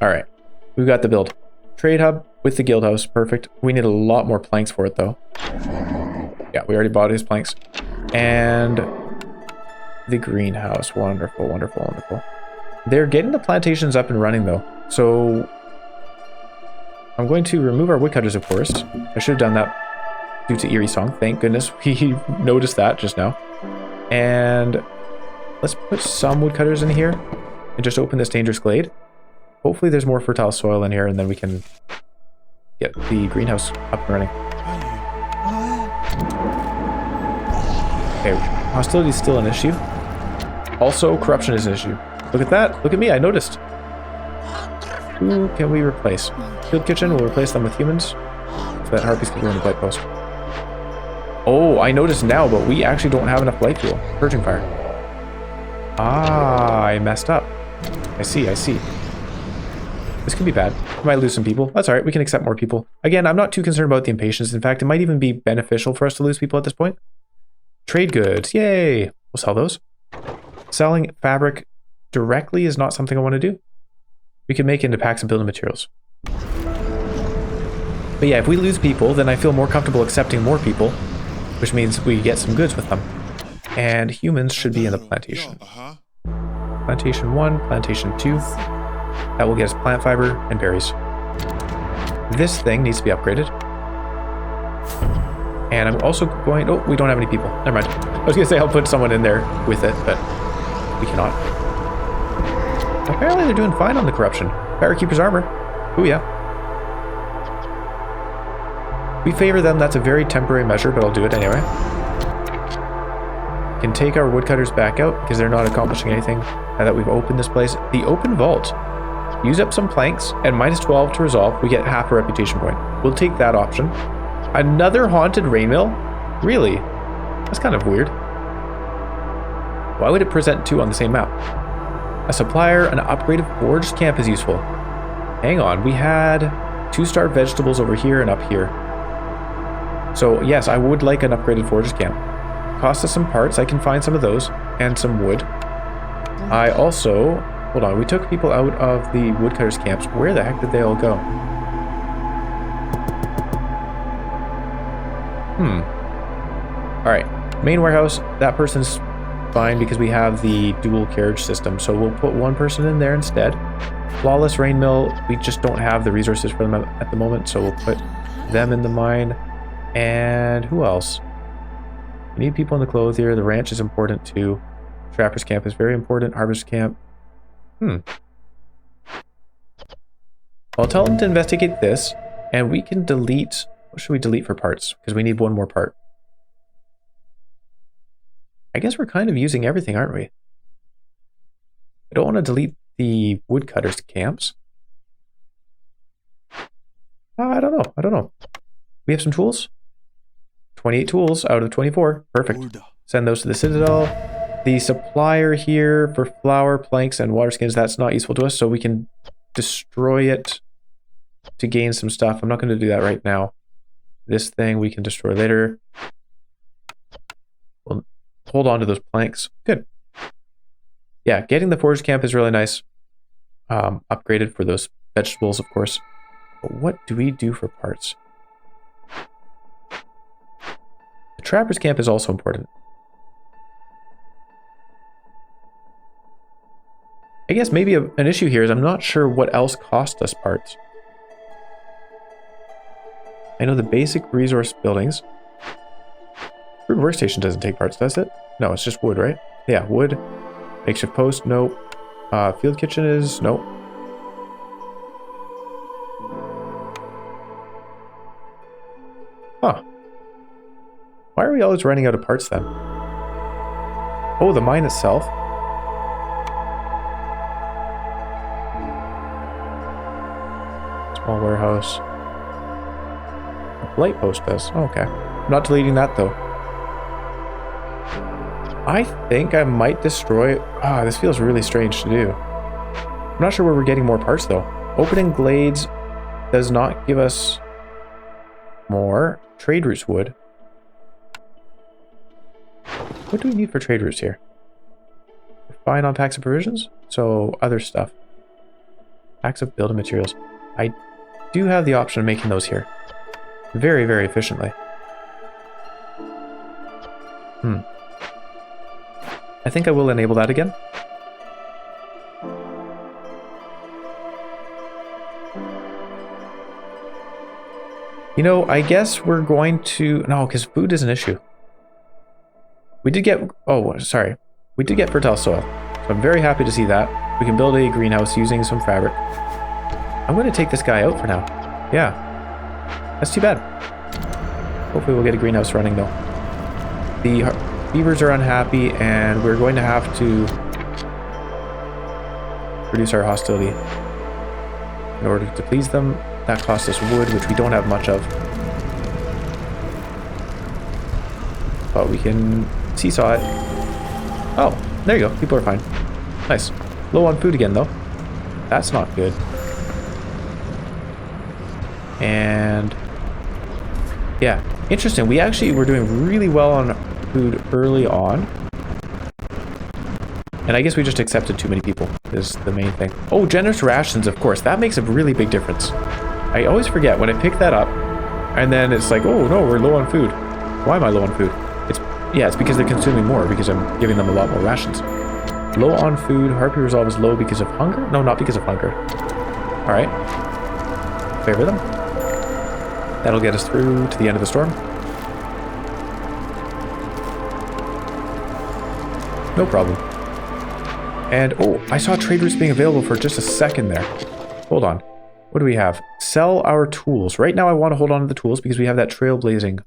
All right, we've got the build. Trade hub with the guild house, perfect. We need a lot more planks for it though. Yeah, we already bought his planks. And the greenhouse, wonderful, wonderful, wonderful. They're getting the plantations up and running though. So I'm going to remove our woodcutters, of course. I should have done that due to Eerie Song. Thank goodness we noticed that just now. And let's put some woodcutters in here and just open this dangerous glade. Hopefully there's more fertile soil in here and then we can get the greenhouse up and running. Okay, hostility is still an issue. Also, corruption is an issue. Look at that. Look at me. I noticed. Who can we replace? Field kitchen. We'll replace them with humans so that harpies can go in the blight post. Oh, I noticed now, but we actually don't have enough blight fuel. Purging fire. Ah, I messed up. I see, I see. This could be bad. We might lose some people. That's all right. We can accept more people. Again, I'm not too concerned about the impatience. In fact, it might even be beneficial for us to lose people at this point. Trade goods. Yay. We'll sell those. Selling fabric directly is not something I want to do. We can make it into packs and building materials. But yeah, if we lose people, then I feel more comfortable accepting more people, which means we get some goods with them. And humans should be in the plantation. Plantation 1, plantation 2. That will get us plant fiber and berries. This thing needs to be upgraded. And I'm also going... Oh, we don't have any people. Never mind. I was going to say I'll put someone in there with it, but we cannot. Apparently they're doing fine on the corruption. Firekeeper's armor. Oh yeah. We favor them. That's a very temporary measure, but I'll do it anyway. can take our woodcutters back out because they're not accomplishing anything now that we've opened this place. The open vault. Use up some planks and -12 to resolve. We get half a reputation point. We'll take that option. Another haunted rain mill? Really? That's kind of weird. Why would it present two on the same map? A supplier, an upgraded forged camp is useful. Hang on, we had 2-star vegetables over here and up here. So yes, I would like an upgraded forged camp. Cost us some parts, I can find some of those, and some wood. I also, hold on, we took people out of the woodcutters camps. Where the heck did they all go? Alright, main warehouse, that person's fine because we have the dual carriage system, so we'll put one person in there instead. Flawless rain mill, we just don't have the resources for them at the moment, so we'll put them in the mine. And who else? We need people in the clothier. The ranch is important too. Trapper's camp is very important. Harvest camp. I'll tell them to investigate this, and we can delete. What should we delete for parts? Because we need one more part. I guess we're kind of using everything, aren't we? I don't want to delete the woodcutters camps. I don't know. We have some tools. 28 tools out of 24. Perfect. Send those to the Citadel. The supplier here for flour, planks, and water skins, that's not useful to us, so we can destroy it to gain some stuff. I'm not going to do that right now. This thing we can destroy later. We'll hold on to those planks. Good. Yeah, getting the forge camp is really nice. Upgraded for those vegetables, of course. But what do we do for parts? The trapper's camp is also important. I guess maybe an issue here is I'm not sure what else cost us parts. I know the basic resource buildings. Crude workstation doesn't take parts, does it? No, it's just wood, right? Yeah, wood. Makeshift post, nope. Field kitchen is, nope. Huh. Why are we always running out of parts then? Oh, the mine itself. Small warehouse. Light post does. Oh, okay. I'm not deleting that though. I think I might destroy... this feels really strange to do. I'm not sure where we're getting more parts though. Opening glades does not give us more. Trade routes would. What do we need for trade routes here? We're fine on packs of provisions, so other stuff. Packs of building materials. I do have the option of making those here. Very, very efficiently. I think I will enable that again. You know, I guess we're going to... No, because food is an issue. We did get... Oh, sorry. We did get fertile soil. So I'm very happy to see that. We can build a greenhouse using some fabric. I'm going to take this guy out for now. Yeah. That's too bad. Hopefully we'll get a greenhouse running though. The beavers are unhappy and we're going to have to reduce our hostility in order to please them. That costs us wood, which we don't have much of. But we can seesaw it. Oh, there you go. People are fine. Nice. Low on food again though. That's not good. And yeah, interesting. We actually were doing really well on food early on. And I guess we just accepted too many people is the main thing. Oh, generous rations, of course. That makes a really big difference. I always forget when I pick that up and then it's like, oh no, we're low on food. Why am I low on food? It's because they're consuming more because I'm giving them a lot more rations. Low on food. Harpy resolve is low because of hunger? No, not because of hunger. All right. Favor them. That'll get us through to the end of the storm. No problem. And, oh, I saw trade routes being available for just a second there. Hold on. What do we have? Sell our tools. Right now I want to hold on to the tools because we have that trailblazing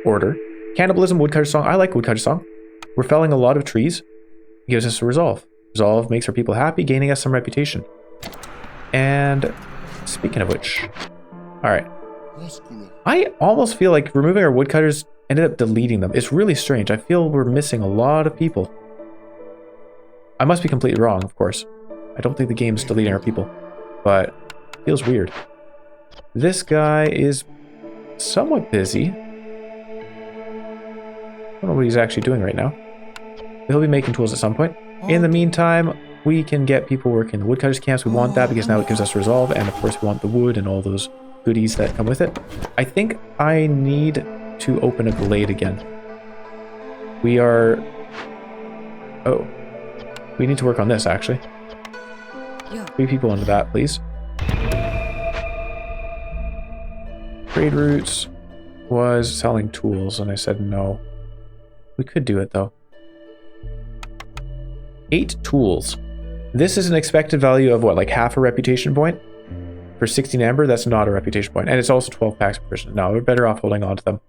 order. Cannibalism, woodcutter song. I like woodcutter song. We're felling a lot of trees. It gives us a resolve. Resolve makes our people happy, gaining us some reputation. And speaking of which, all right. I almost feel like removing our woodcutters ended up deleting them. It's really strange. I feel we're missing a lot of people. I must be completely wrong, of course. I don't think the game's deleting our people, but it feels weird. This guy is somewhat busy. I don't know what he's actually doing right now. He'll be making tools at some point. In the meantime, we can get people working in the woodcutters camps. We want that because now it gives us resolve, and of course we want the wood and all those goodies that come with it. I think I need to open a glade again. We are... Oh. We need to work on this, actually. 3 people into that, please. Trade routes was selling tools, and I said no. We could do it, though. 8 tools. This is an expected value of what, like half a reputation point? For 16 amber, that's not a reputation point. And it's also 12 packs per person. No, we're better off holding on to them.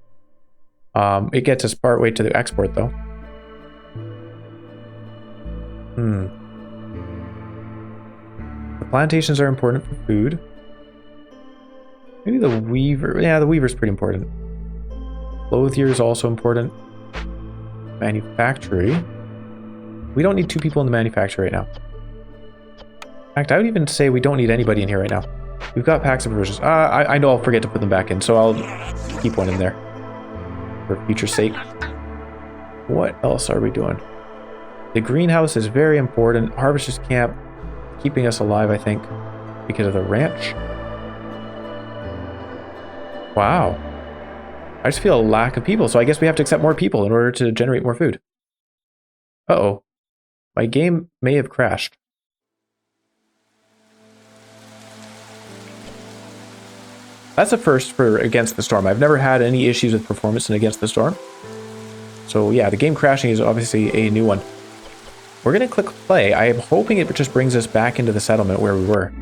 It gets us part way to the export, though. The plantations are important for food. Maybe the weaver. Yeah, the weaver's pretty important. Clothier is also important. Manufactory. We don't need 2 people in the manufactory right now. In fact, I would even say we don't need anybody in here right now. We've got packs of provisions. I know I'll forget to put them back in, so I'll keep one in there for future's sake. What else are we doing? The greenhouse is very important. Harvester's camp, keeping us alive, I think, because of the ranch. Wow. I just feel a lack of people, so I guess we have to accept more people in order to generate more food. Uh-oh. My game may have crashed. That's a first for Against the Storm. I've never had any issues with performance in Against the Storm. So yeah, the game crashing is obviously a new one. We're going to click play. I am hoping it just brings us back into the settlement where we were.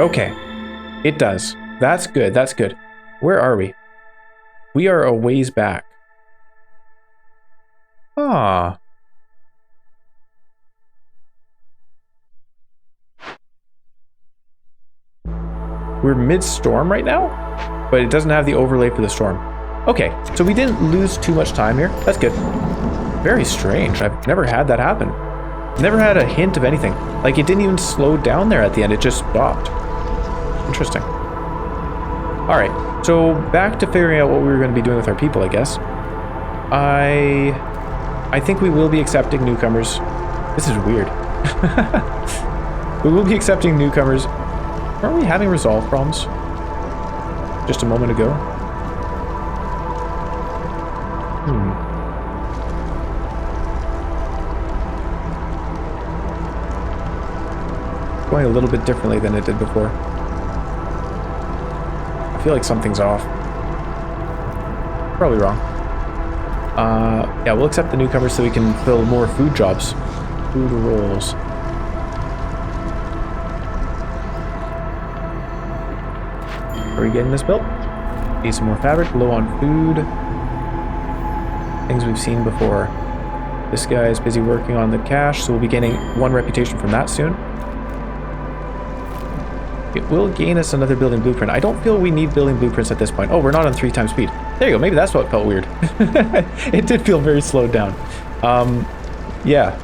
Okay. It does. That's good. That's good. Where are we? We are a ways back. Ah. We're mid-storm right now, but it doesn't have the overlay for the storm. Okay, so we didn't lose too much time here. That's good. Very strange. I've never had that happen. Never had a hint of anything. Like, it didn't even slow down there at the end. It just stopped. Interesting. All right, so back to figuring out what we were going to be doing with our people, I guess. I think we will be accepting newcomers. This is weird. We will be accepting newcomers. Aren't we having resolve problems? Just a moment ago. Going a little bit differently than it did before. I feel like something's off. Probably wrong. Yeah, we'll accept the newcomers so we can fill more food jobs. Food roles. Are we getting this built? Need some more fabric, low on food. Things we've seen before. This guy is busy working on the cache, so we'll be gaining 1 reputation from that soon. It will gain us another building blueprint. I don't feel we need building blueprints at this point. Oh, we're not on 3 times speed. There you go. Maybe that's what felt weird. It did feel very slowed down. Yeah.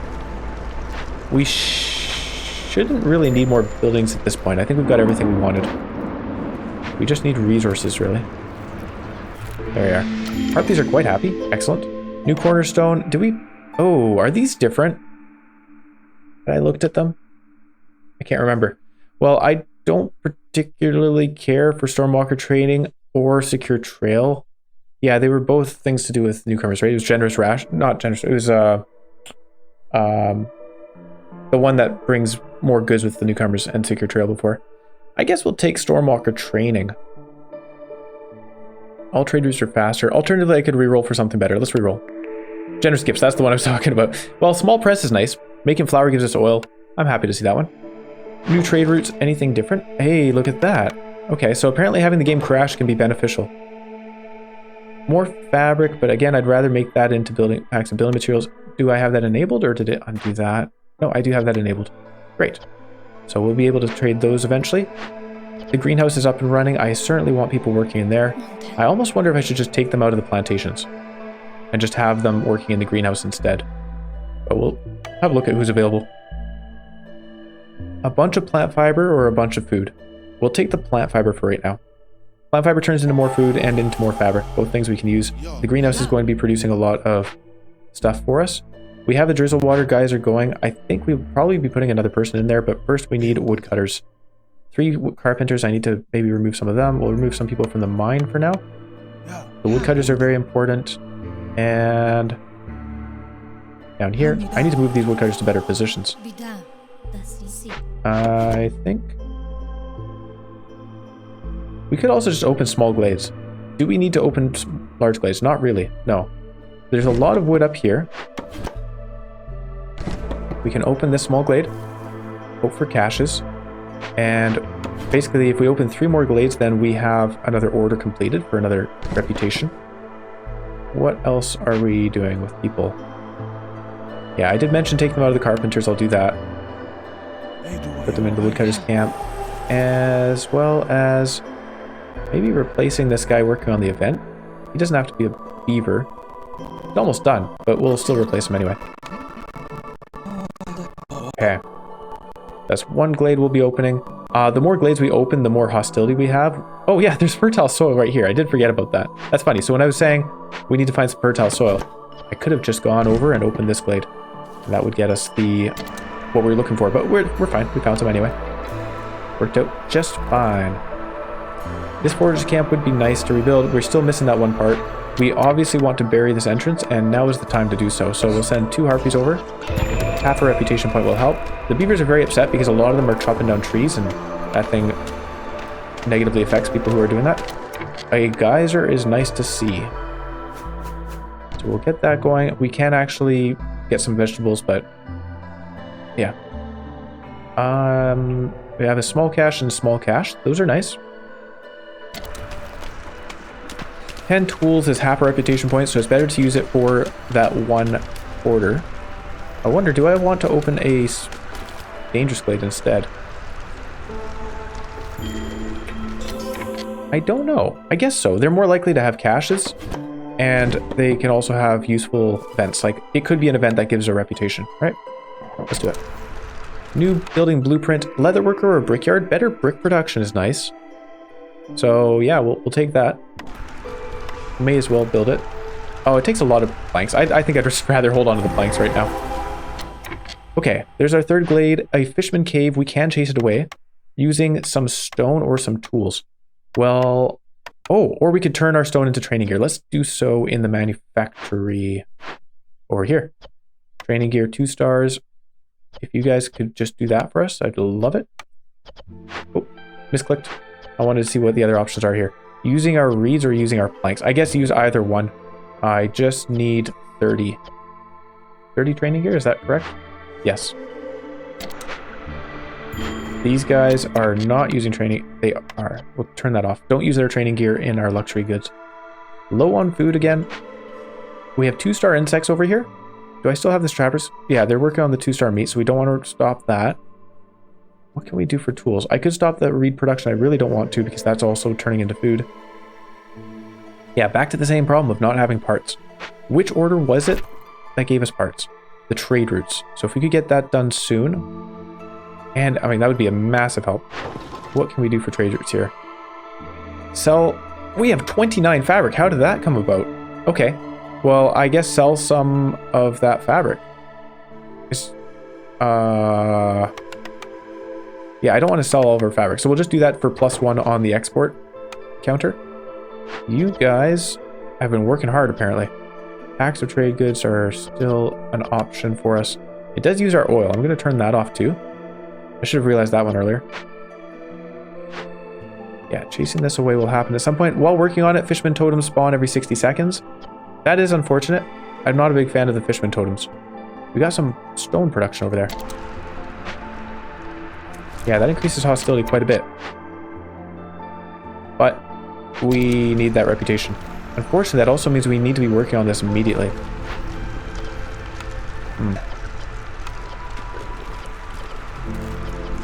We shouldn't really need more buildings at this point. I think we've got everything we wanted. We just need resources, really. There we are. Harpies are quite happy. Excellent. New cornerstone. Do we... Oh, are these different? I looked at them. I can't remember. Well, I don't particularly care for Stormwalker training or Secure Trail. Yeah, they were both things to do with newcomers, right? It was Generous Rash. Not Generous. It was the one that brings more goods with the newcomers and Secure Trail before. I guess we'll take Stormwalker training. All trade routes are faster. Alternatively, I could reroll for something better. Let's reroll. Generous Gifts, that's the one I was talking about. Well, small press is nice. Making flour gives us oil. I'm happy to see that one. New trade routes, anything different? Hey, look at that. Okay, so apparently having the game crash can be beneficial. More fabric, but again, I'd rather make that into building packs and building materials. Do I have that enabled, or did it undo that? No, I do have that enabled. Great. So we'll be able to trade those eventually. The greenhouse is up and running. I certainly want people working in there. I almost wonder if I should just take them out of the plantations and just have them working in the greenhouse instead. But we'll have a look at who's available. A bunch of plant fiber or a bunch of food? We'll take the plant fiber for right now. Plant fiber turns into more food and into more fabric, both things we can use. The greenhouse is going to be producing a lot of stuff for us. We have the drizzle water guys are going. I think we'll probably be putting another person in there, but first we need woodcutters. 3 carpenters, I need to maybe remove some of them. We'll remove some people from the mine for now. The woodcutters are very important. And down here, I need to move these woodcutters to better positions. I think we could also just open small glades. Do we need to open large glades? Not really, no. There's a lot of wood up here. We can open this small glade, hope for caches, and basically if we open 3 more glades, then we have another order completed for another reputation. What else are we doing with people? Yeah, I did mention taking them out of the carpenters. I'll do that. Put them into the woodcutters camp, as well as maybe replacing this guy working on the event. He doesn't have to be a beaver. He's almost done, but we'll still replace him anyway. Okay. That's 1 glade we'll be opening. The more glades we open, the more hostility we have. Oh yeah, there's fertile soil right here. I did forget about that. That's funny. So when I was saying we need to find some fertile soil, I could have just gone over and opened this glade. And that would get us what we were looking for, but we're fine. We found some anyway. Worked out just fine. This foragers camp would be nice to rebuild. We're still missing that one part. We obviously want to bury this entrance, and now is the time to do so. So we'll send 2 harpies over. Half a reputation point will help. The beavers are very upset because a lot of them are chopping down trees, and that thing negatively affects people who are doing that. A geyser is nice to see. So we'll get that going. We can actually get some vegetables, but yeah. We have a small cache and a small cache. Those are nice. 10 tools is half a reputation point, so it's better to use it for that 1 order. I wonder, do I want to open a dangerous glade instead? I don't know. I guess so. They're more likely to have caches, and they can also have useful events. Like, it could be an event that gives a reputation, right? Let's do it. New building blueprint. Leatherworker or brickyard? Better brick production is nice. So, yeah, we'll take that. May as well build it. Oh, it takes a lot of planks. I think I'd just rather hold on to the planks right now. Okay, there's our 3rd glade, a fisherman cave. We can chase it away using some stone or some tools. Well, oh, or we could turn our stone into training gear. Let's do so in the manufactory over here. Training gear 2 stars. If you guys could just do that for us, I'd love it. Oh, misclicked. I wanted to see what the other options are here. Using our reeds or using our planks. I guess use either one. I just need 30. 30 training gear, is that correct? Yes. These guys are not using training. They are. We'll turn that off. Don't use their training gear in our luxury goods. Low on food again. We have 2-star insects over here. Do I still have the trappers? Yeah, they're working on the 2-star meat, so we don't want to stop that. What can we do for tools? I could stop the reed production. I really don't want to because that's also turning into food. Yeah, back to the same problem of not having parts. Which order was it that gave us parts? The trade routes. So if we could get that done soon, and I mean, that would be a massive help. What can we do for trade routes here? Sell. We have 29 fabric. How did that come about? Okay. Well, I guess sell some of that fabric. Yeah, I don't want to sell all of our fabric, so we'll just do that for +1 on the export counter. You guys have been working hard, apparently. Packs of trade goods are still an option for us. It does use our oil. I'm going to turn that off too. I should have realized that one earlier. Yeah, chasing this away will happen at some point. While working on it, fisherman totems spawn every 60 seconds. That is unfortunate. I'm not a big fan of the fisherman totems. We got some stone production over there. Yeah, that increases hostility quite a bit. But we need that reputation. Unfortunately, that also means we need to be working on this immediately.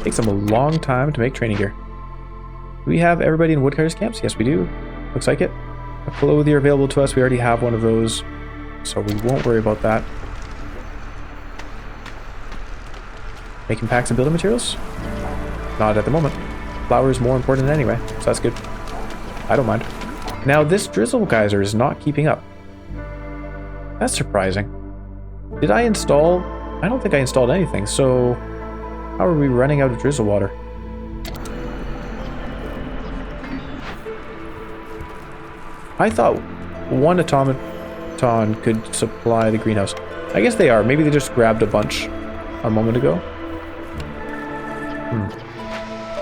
Takes them a long time to make training gear. Do we have everybody in woodcutter's camps? Yes, we do. Looks like it. A clothier available to us. We already have one of those, so we won't worry about that. Making packs and building materials? Not at the moment. Flour is more important anyway, so that's good. I don't mind. Now, this drizzle geyser is not keeping up. That's surprising. Did I install? I don't think I installed anything, so how are we running out of drizzle water? I thought one automaton could supply the greenhouse. I guess they are. Maybe they just grabbed a bunch a moment ago.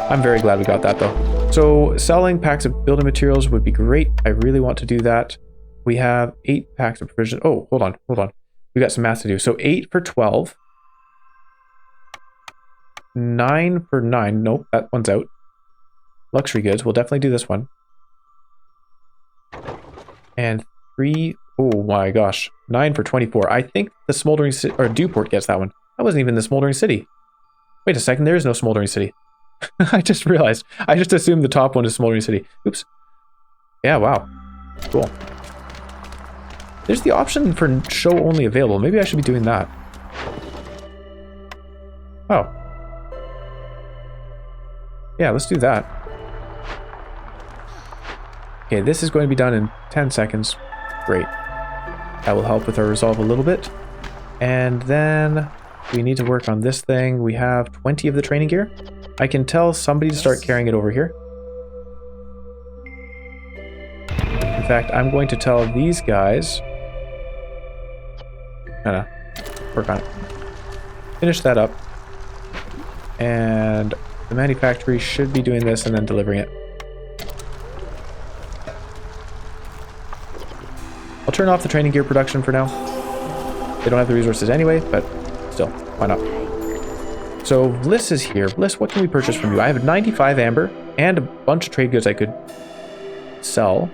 I'm very glad we got that though. So selling packs of building materials would be great. I really want to do that. We have 8 packs of provision. Oh, hold on. We got some math to do. So 8 for 12. 9 for 9. Nope, that one's out. Luxury goods. We'll definitely do this one. And 3. Oh my gosh. 9 for 24. I think the Smoldering City, or Dewport gets that one. That wasn't even the Smoldering City. Wait a second, there is no Smoldering City. I just realized. I just assumed the top one is Smoldering City. Oops. Yeah, wow. Cool. There's the option for show only available. Maybe I should be doing that. Oh. Yeah, let's do that. Okay, this is going to be done in 10 seconds. Great. That will help with our resolve a little bit. And then we need to work on this thing. We have 20 of the training gear. I can tell somebody to start carrying it over here. In fact, I'm going to tell these guys... No. Work on it. Finish that up. And the manufactory should be doing this and then delivering it. I'll turn off the training gear production for now. They don't have the resources anyway, but still, why not? So Bliss is here. Bliss, what can we purchase from you? I have 95 amber and a bunch of trade goods I could sell.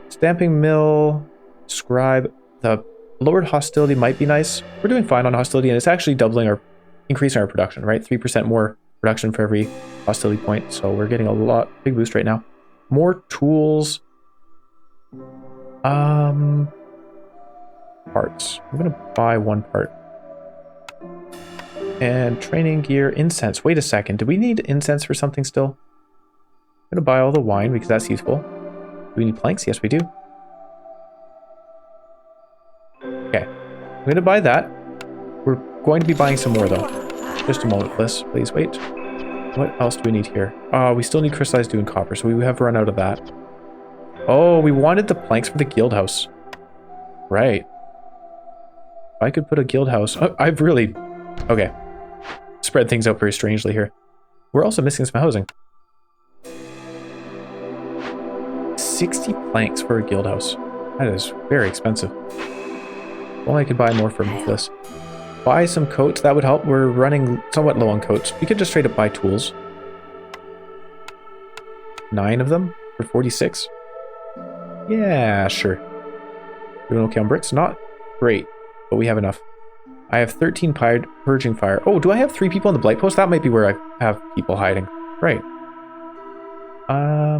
Stamping mill, scribe. The lowered hostility might be nice. We're doing fine on hostility, and it's actually increasing our production, right? 3% more production for every hostility point. So we're getting a big boost right now. More tools. Parts. I'm gonna buy one part. And training gear, incense. Wait a second. Do we need incense for something still? I'm gonna buy all the wine because that's useful. Do we need planks? Yes, we do. Okay. I'm gonna buy that. We're going to be buying some more though. Just a moment, please wait. What else do we need here? We still need crystallized dew and copper, so we have run out of that. Oh, we wanted the planks for the guild house. Right. If I could put a guild house... Oh, I've really... Okay. Spread things out very strangely here. We're also missing some housing. 60 planks for a guild house. That is very expensive. Well, I could buy more from this. Buy some coats, that would help. We're running somewhat low on coats. We could just straight up buy tools. 9 of them for 46. Yeah, sure. Doing okay on bricks? Not great, but we have enough. I have 13 purging fire. Oh, do I have 3 people on the blight post? That might be where I have people hiding. Right. I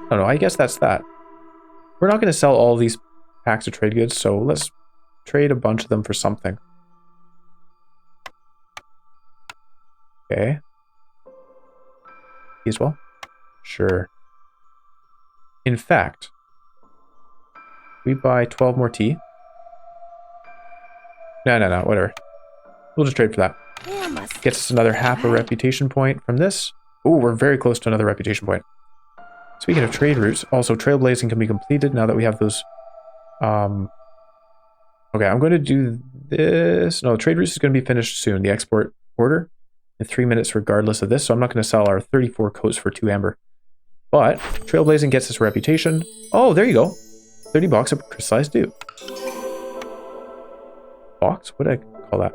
don't know. I guess that's that. We're not going to sell all these packs of trade goods, so let's trade a bunch of them for something. Okay. As well? Sure. In fact, we buy 12 more tea. No, whatever. We'll just trade for that. Gets us another half a reputation point from this. Oh, we're very close to another reputation point. Speaking of trade routes, also trailblazing can be completed now that we have those. Okay, I'm going to do this. No, trade routes is going to be finished soon. The export order in 3 minutes regardless of this. So I'm not going to sell our 34 coats for 2 amber. But trailblazing gets us reputation. Oh, there you go. 30 box of crystallized dew. Box? What did I call that?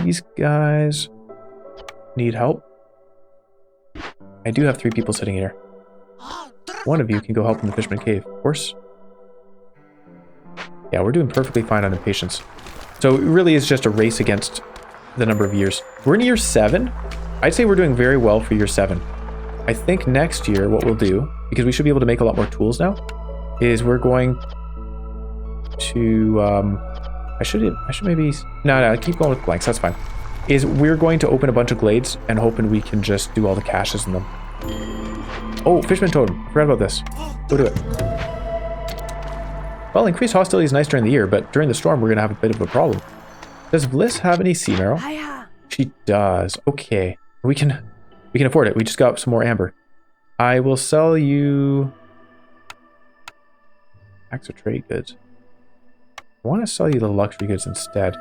These guys need help. I do have 3 people sitting here. One of you can go help in the Fishman Cave, of course. Yeah, we're doing perfectly fine on impatience. So it really is just a race against the number of years. We're in year 7. I'd say we're doing very well for year 7. I think next year what we'll do, because we should be able to make a lot more tools now, is we're going to... I should maybe... No, keep going with blanks, that's fine. Is we're going to open a bunch of glades and hoping we can just do all the caches in them. Oh, Fishman Totem. I forgot about this. Go do it. Well, increased hostility is nice during the year, but during the storm we're going to have a bit of a problem. Does Bliss have any sea marrow? She does. Okay. We can afford it. We just got some more amber. I will sell you... Packs of trade goods. I want to sell you the luxury goods instead.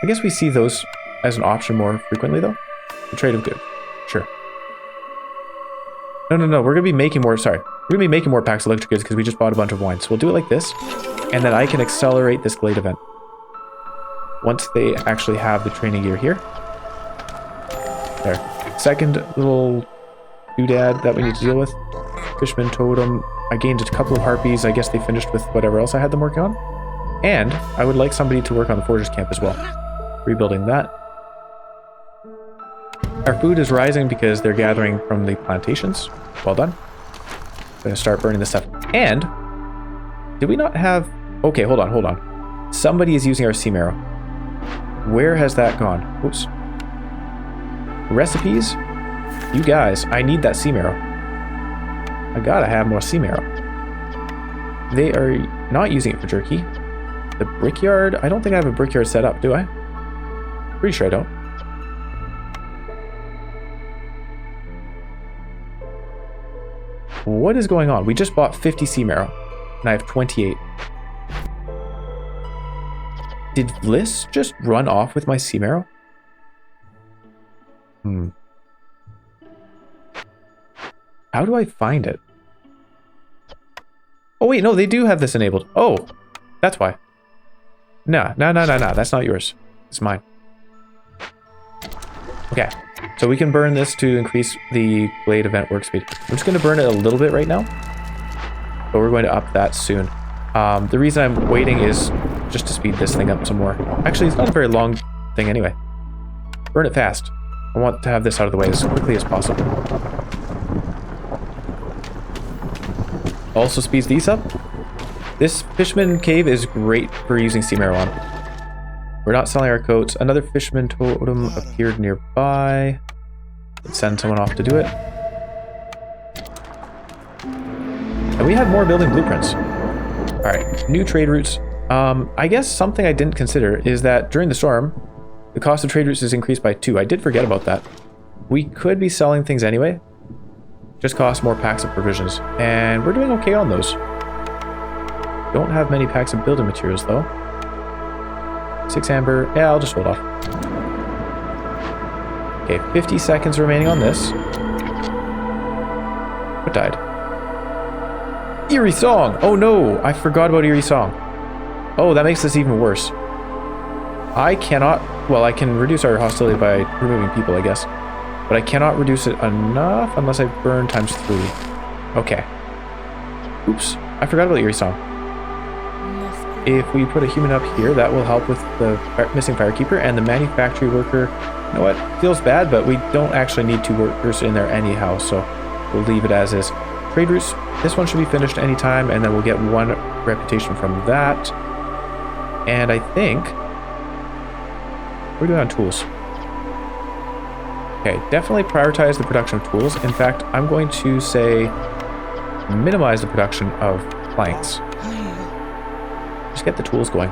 I guess we see those as an option more frequently, though. The trade of goods. Sure. No. We're going to be making more... Sorry. We're going to be making more packs of luxury goods because we just bought a bunch of wine. So we'll do it like this. And then I can accelerate this glade event. Once they actually have the training gear here. There. Second little doodad that we need to deal with. Fishman Totem. I gained a couple of harpies. I guess they finished with whatever else I had them working on. And I would like somebody to work on the Forgers Camp as well. Rebuilding that. Our food is rising because they're gathering from the plantations. Well done. Gonna start burning this stuff. And did we not have... Okay, hold on. Somebody is using our sea marrow. Where has that gone? Oops. Recipes? You guys, I need that sea marrow. I gotta have more sea marrow. They are not using it for jerky. The brickyard? I don't think I have a brickyard set up, do I? Pretty sure I don't. What is going on? We just bought 50 sea marrow, and I have 28. Did Bliss just run off with my sea marrow? How do I find it? Oh wait, no, they do have this enabled. Oh, that's why. No, that's not yours. It's mine. Okay, so we can burn this to increase the blade event work speed. I'm just going to burn it a little bit right now, but we're going to up that soon. The reason I'm waiting is just to speed this thing up some more. Actually, it's not a very long thing anyway. Burn it fast. I want to have this out of the way as quickly as possible. Also speeds these up. This Fishman Cave is great for using sea marrow on. We're not selling our coats. Another Fishman Totem appeared nearby. Let's send someone off to do it. And we have more building blueprints. Alright, new trade routes. I guess something I didn't consider is that during the storm, the cost of trade routes is increased by 2. I did forget about that. We could be selling things anyway. Just cost more packs of provisions. And we're doing okay on those. Don't have many packs of building materials though. 6 amber. Yeah, I'll just hold off. Okay, 50 seconds remaining on this. What died? Eerie Song! Oh no! I forgot about Eerie Song. Oh, that makes this even worse. I cannot... Well, I can reduce our hostility by removing people, I guess. But I cannot reduce it enough unless I burn times 3. Okay. Oops. I forgot about Eerie Song. If we put a human up here, that will help with the missing firekeeper and the manufactory worker. You know what? Feels bad, but we don't actually need 2 workers in there anyhow, so we'll leave it as is. Trade routes. This one should be finished anytime, and then we'll get 1 reputation from that. And I think... we're doing on tools. Okay, definitely prioritize the production of tools. In fact, I'm going to say minimize the production of planks. Just get the tools going.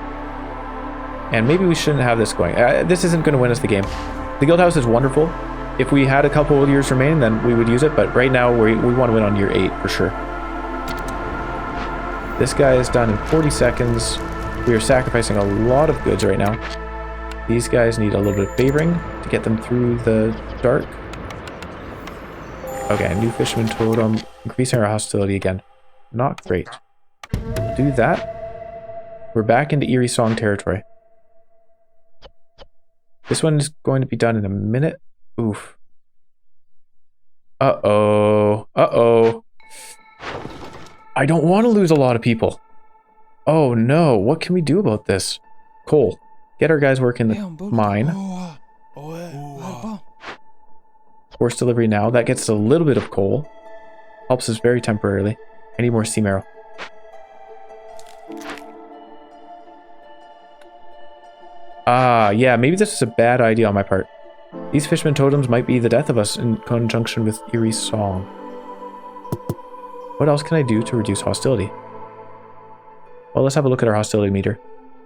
And maybe we shouldn't have this going. This isn't going to win us the game. The guild house is wonderful. If we had a couple of years remaining, then we would use it. But right now, we want to win on year 8 for sure. This guy is done in 40 seconds. We are sacrificing a lot of goods right now. These guys need a little bit of favoring to get them through the dark. Okay, new Fisherman Totem. Increasing our hostility again. Not great. Do that. We're back into Eerie Song territory. This one is going to be done in a minute. Oof. Uh-oh. Uh-oh. I don't want to lose a lot of people. Oh no, what can we do about this? Coal. Get our guys working the mine. Force delivery now. That gets a little bit of coal. Helps us very temporarily. I need more sea marrow. Yeah, maybe this is a bad idea on my part. These fisherman totems might be the death of us in conjunction with Erie's song. What else can I do to reduce hostility? Well, let's have a look at our hostility meter.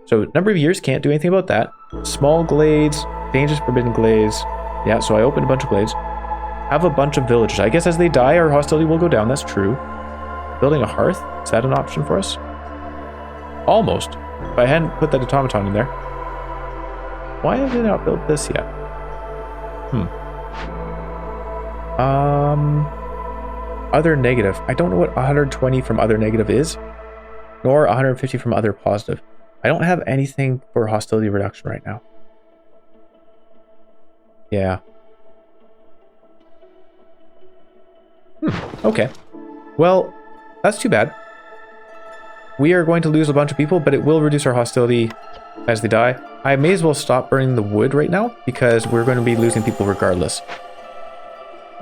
So, number of years, can't do anything about that. Small glades, dangerous forbidden glades. Yeah, so I opened a bunch of glades. Have a bunch of villagers. I guess as they die, our hostility will go down. That's true. Building a hearth? Is that an option for us? Almost. If I hadn't put that automaton in there. Why have they not built this yet? Other negative. I don't know what 120 from other negative is, nor 150 from other positive. I don't have anything for hostility reduction right now. Yeah. Okay. Well, that's too bad. We are going to lose a bunch of people, but it will reduce our hostility as they die. I may as well stop burning the wood right now because we're going to be losing people regardless.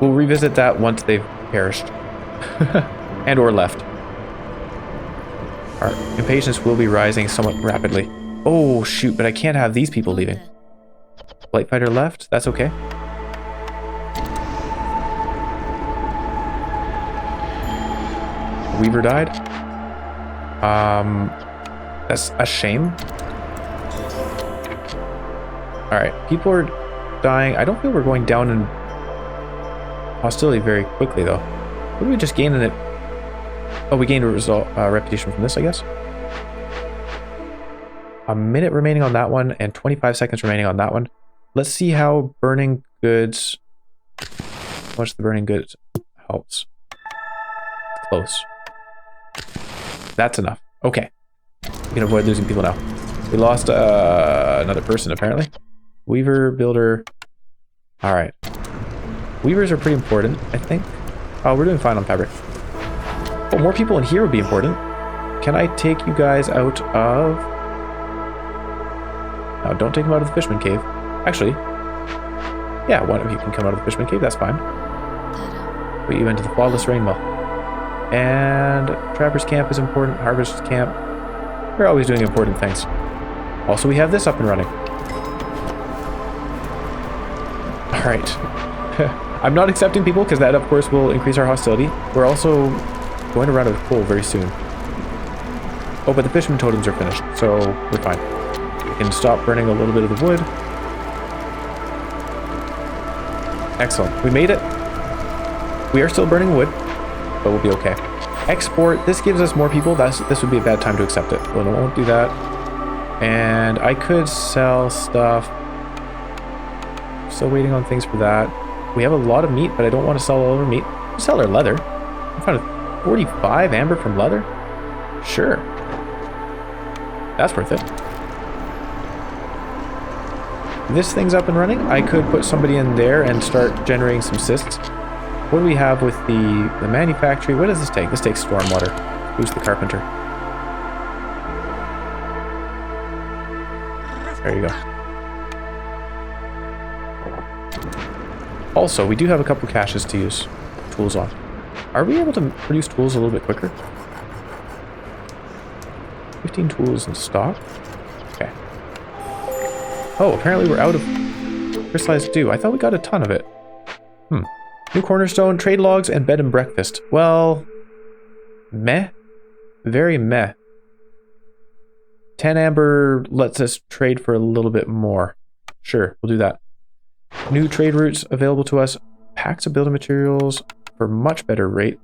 We'll revisit that once they've perished. And or left. Our impatience will be rising somewhat rapidly. Oh shoot, but I can't have these people leaving. Light fighter left, that's okay. Weaver died. That's a shame. Alright, people are dying. I don't feel we're going down in hostility very quickly though. What did we just gain in it? Oh, we gained a reputation from this, I guess. A minute remaining on that one and 25 seconds remaining on that one. Let's see how burning goods... How much the burning goods helps. Close. That's enough. Okay. We can avoid losing people now. We lost another person, apparently. Weaver, builder. Alright. Weavers are pretty important, I think. Oh, we're doing fine on fabric. Oh, more people in here would be important. Can I take you guys out of... No, don't take them out of the Fishman Cave. Actually, yeah, one of you can come out of the Fishman Cave, that's fine. Put you into the Flawless Rain Mill. And Trapper's Camp is important, Harvest Camp. We're always doing important things. Also, we have this up and running. Alright. I'm not accepting people because that, of course, will increase our hostility. We're also going to run out of coal very soon. Oh, but the fisherman totems are finished, so we're fine. We can stop burning a little bit of the wood. Excellent. We made it. We are still burning wood, but we'll be okay. Export. This gives us more people. This would be a bad time to accept it. Well, I won't do that. And I could sell stuff. Still waiting on things for that. We have a lot of meat, but I don't want to sell all of our meat. We'll sell our leather. I found 45 amber from leather. Sure. That's worth it. This thing's up and running. I could put somebody in there and start generating some cysts. What do we have with the manufactory? What does this take? This takes stormwater. Who's the carpenter? There you go. Also, we do have a couple caches to use tools on. Are we able to produce tools a little bit quicker? 15 tools in stock. Okay. Oh, apparently we're out of crystallized dew. I thought we got a ton of it. New cornerstone, trade logs, and bed and breakfast. Well, meh. Very meh. 10 amber lets us trade for a little bit more. Sure, we'll do that. New trade routes available to us. Packs of building materials for much better rate.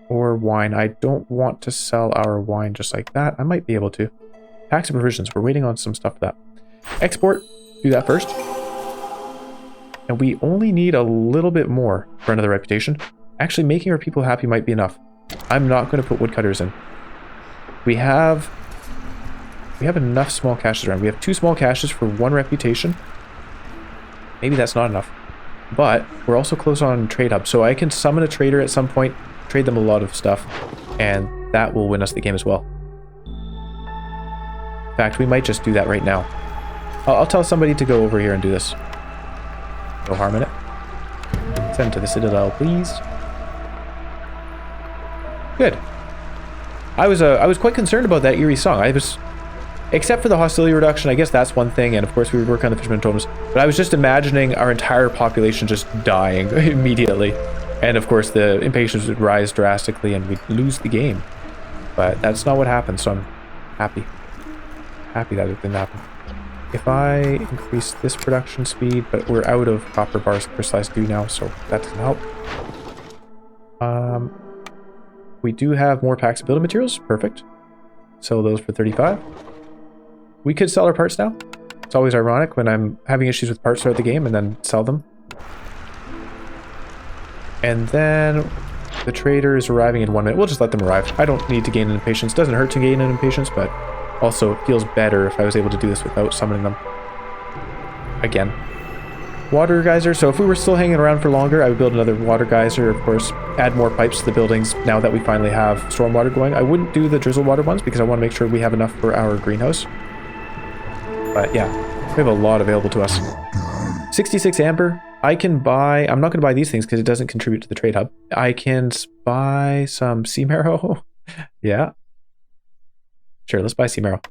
Or wine. I don't want to sell our wine just like that. I might be able to. Packs of provisions. We're waiting on some stuff for that. Export. Do that first. And we only need a little bit more for another reputation. Actually, making our people happy might be enough. I'm not going to put woodcutters in. We have enough small caches around. We have 2 small caches for 1 reputation. Maybe that's not enough. But we're also close on trade hub, so I can summon a trader at some point, trade them a lot of stuff, and that will win us the game as well. In fact, we might just do that right now. I'll tell somebody to go over here and do this. No harm in it. Send to the Citadel, please. Good. I was quite concerned about that eerie song. Except for the hostility reduction, I guess that's one thing, and of course we would work on the fisherman totems, but I was just imagining our entire population just dying immediately, and of course the impatience would rise drastically and we'd lose the game. But that's not what happened, so I'm happy that it didn't happen. If I increase this production speed, but we're out of copper bars crystallized dew now, so that doesn't help. We do have more packs of building materials, perfect. Sell those for 35. We could sell our parts now. It's always ironic when I'm having issues with parts throughout the game and then sell them. And then the trader is arriving in 1 minute. We'll just let them arrive. I don't need to gain an impatience. Doesn't hurt to gain an impatience, but also it feels better if I was able to do this without summoning them. Again. Water geyser. So if we were still hanging around for longer, I would build another water geyser, of course, add more pipes to the buildings now that we finally have stormwater going. I wouldn't do the drizzle water ones because I want to make sure we have enough for our greenhouse. But yeah, we have a lot available to us. 66 amber. I can buy... I'm not going to buy these things because it doesn't contribute to the trade hub. I can buy some sea marrow. Yeah. Sure, let's buy sea marrow.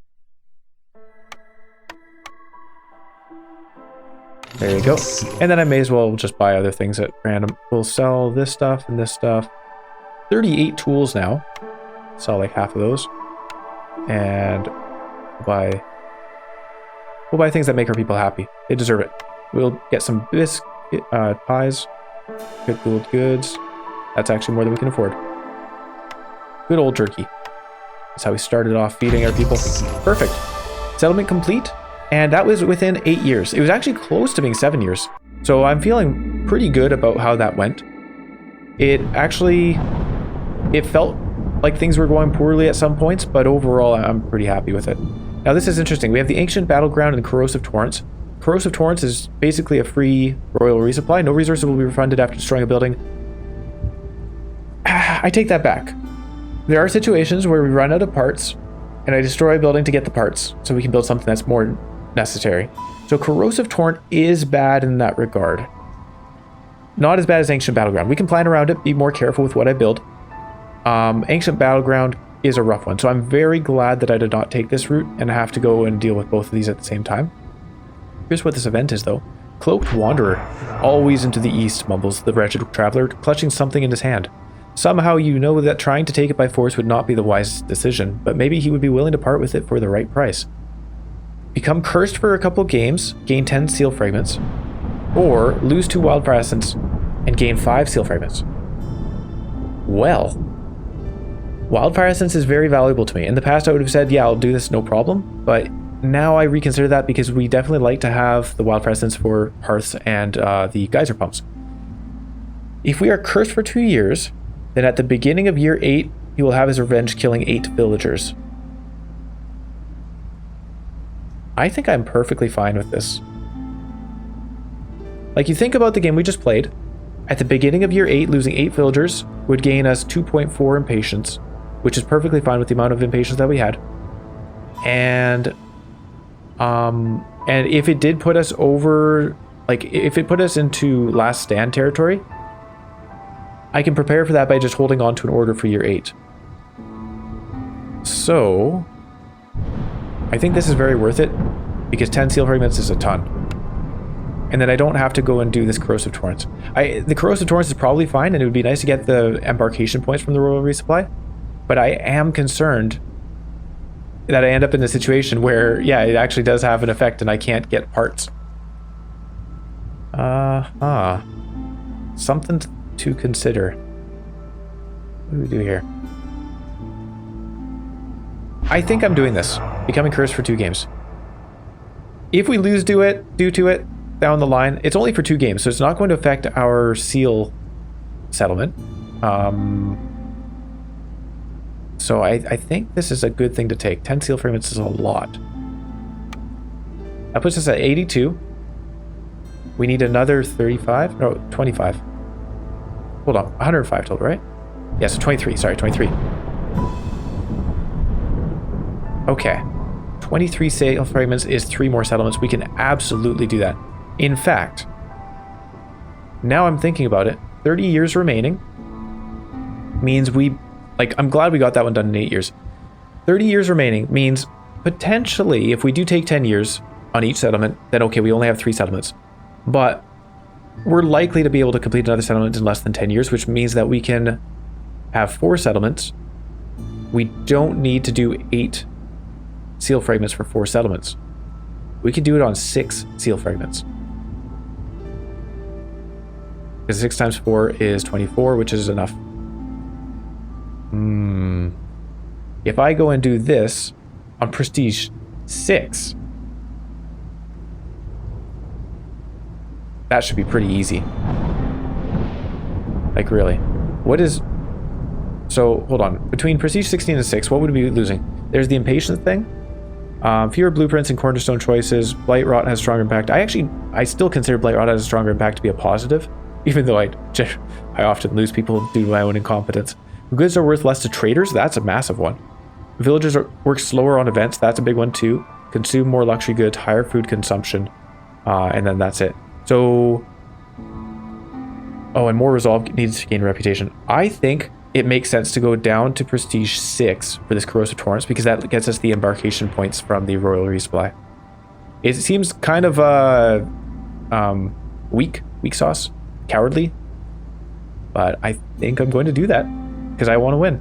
There you go. And then I may as well just buy other things at random. We'll sell this stuff and this stuff. 38 tools now. Sell like half of those. And we'll buy things that make our people happy. They deserve it. We'll get some pies. Good gold goods. That's actually more than we can afford. Good old jerky. That's how we started off feeding our people. Perfect. Settlement complete. And that was within 8 years. It was actually close to being 7 years. So I'm feeling pretty good about how that went. It felt like things were going poorly at some points, but overall I'm pretty happy with it. Now this is interesting. We have the Ancient Battleground and Corrosive Torrents. Corrosive Torrents is basically a free royal resupply. No resources will be refunded after destroying a building. I take that back. There are situations where we run out of parts and I destroy a building to get the parts so we can build something that's more necessary. So Corrosive Torrent is bad in that regard. Not as bad as Ancient Battleground. We can plan around it, be more careful with what I build. Ancient Battleground is a rough one, so I'm very glad that I did not take this route and have to go and deal with both of these at the same time. Here's what this event is, though. Cloaked Wanderer. Always into the east, mumbles the wretched traveler, clutching something in his hand. Somehow you know that trying to take it by force would not be the wisest decision, but maybe he would be willing to part with it for the right price. Become cursed for a couple games, gain 10 seal fragments, or lose 2 wildfire essence and gain 5 seal fragments. Well, wildfire essence is very valuable to me. In the past I would have said, yeah, I'll do this, no problem, but now I reconsider that because we definitely like to have the wildfire essence for hearths and the geyser pumps. If we are cursed for 2 years, then at the beginning of year 8, he will have his revenge killing 8 villagers. I think I'm perfectly fine with this. Like, you think about the game we just played. At the beginning of year 8, losing 8 villagers would gain us 2.4 impatience, which is perfectly fine with the amount of impatience that we had. And if it did put us over, like, if it put us into last stand territory, I can prepare for that by just holding on to an order for year 8. So I think this is very worth it because 10 seal fragments is a ton. And then I don't have to go and do this Corrosive Torrents. The Corrosive Torrents is probably fine, and it would be nice to get the embarkation points from the Royal Resupply. But I am concerned that I end up in a situation where, yeah, it actually does have an effect and I can't get parts. Something to consider. What do we do here? I think I'm doing this. Becoming cursed for 2 games. If we lose due to it down the line, it's only for 2 games, so it's not going to affect our seal settlement. So I think this is a good thing to take. 10 seal fragments is a lot. That puts us at 82. We need another 35? No, 25. Hold on, 105 total, right? Yeah, so 23, sorry, 23. Okay. 23 sail fragments is 3 more settlements. We can absolutely do that. In fact, now I'm thinking about it, 30 years remaining means I'm glad we got that one done in 8 years. 30 years remaining means potentially, if we do take 10 years on each settlement, then okay, we only have 3 settlements. But we're likely to be able to complete another settlement in less than 10 years, which means that we can have 4 settlements. We don't need to do 8 seal fragments for 4 settlements. We can do it on 6 seal fragments. Because 6 times 4 is 24, which is enough. If I go and do this on Prestige 6, that should be pretty easy. Like, really. What is... So, hold on. Between Prestige 16 and 6, what would we be losing? There's the Impatience thing. Fewer blueprints and cornerstone choices. Blight Rot has stronger impact. I still consider Blight Rot has a stronger impact to be a positive, even though I often lose people due to my own incompetence. Goods are worth less to traders. That's a massive one. Villagers work slower on events. That's a big one too. Consume more luxury goods, higher food consumption, and then that's it. So, and more resolve needs to gain reputation. I think it makes sense to go down to Prestige 6 for this Corrosive Torrents, because that gets us the embarkation points from the Royal Resupply. It seems kind of weak sauce, cowardly, but I think I'm going to do that because I want to win.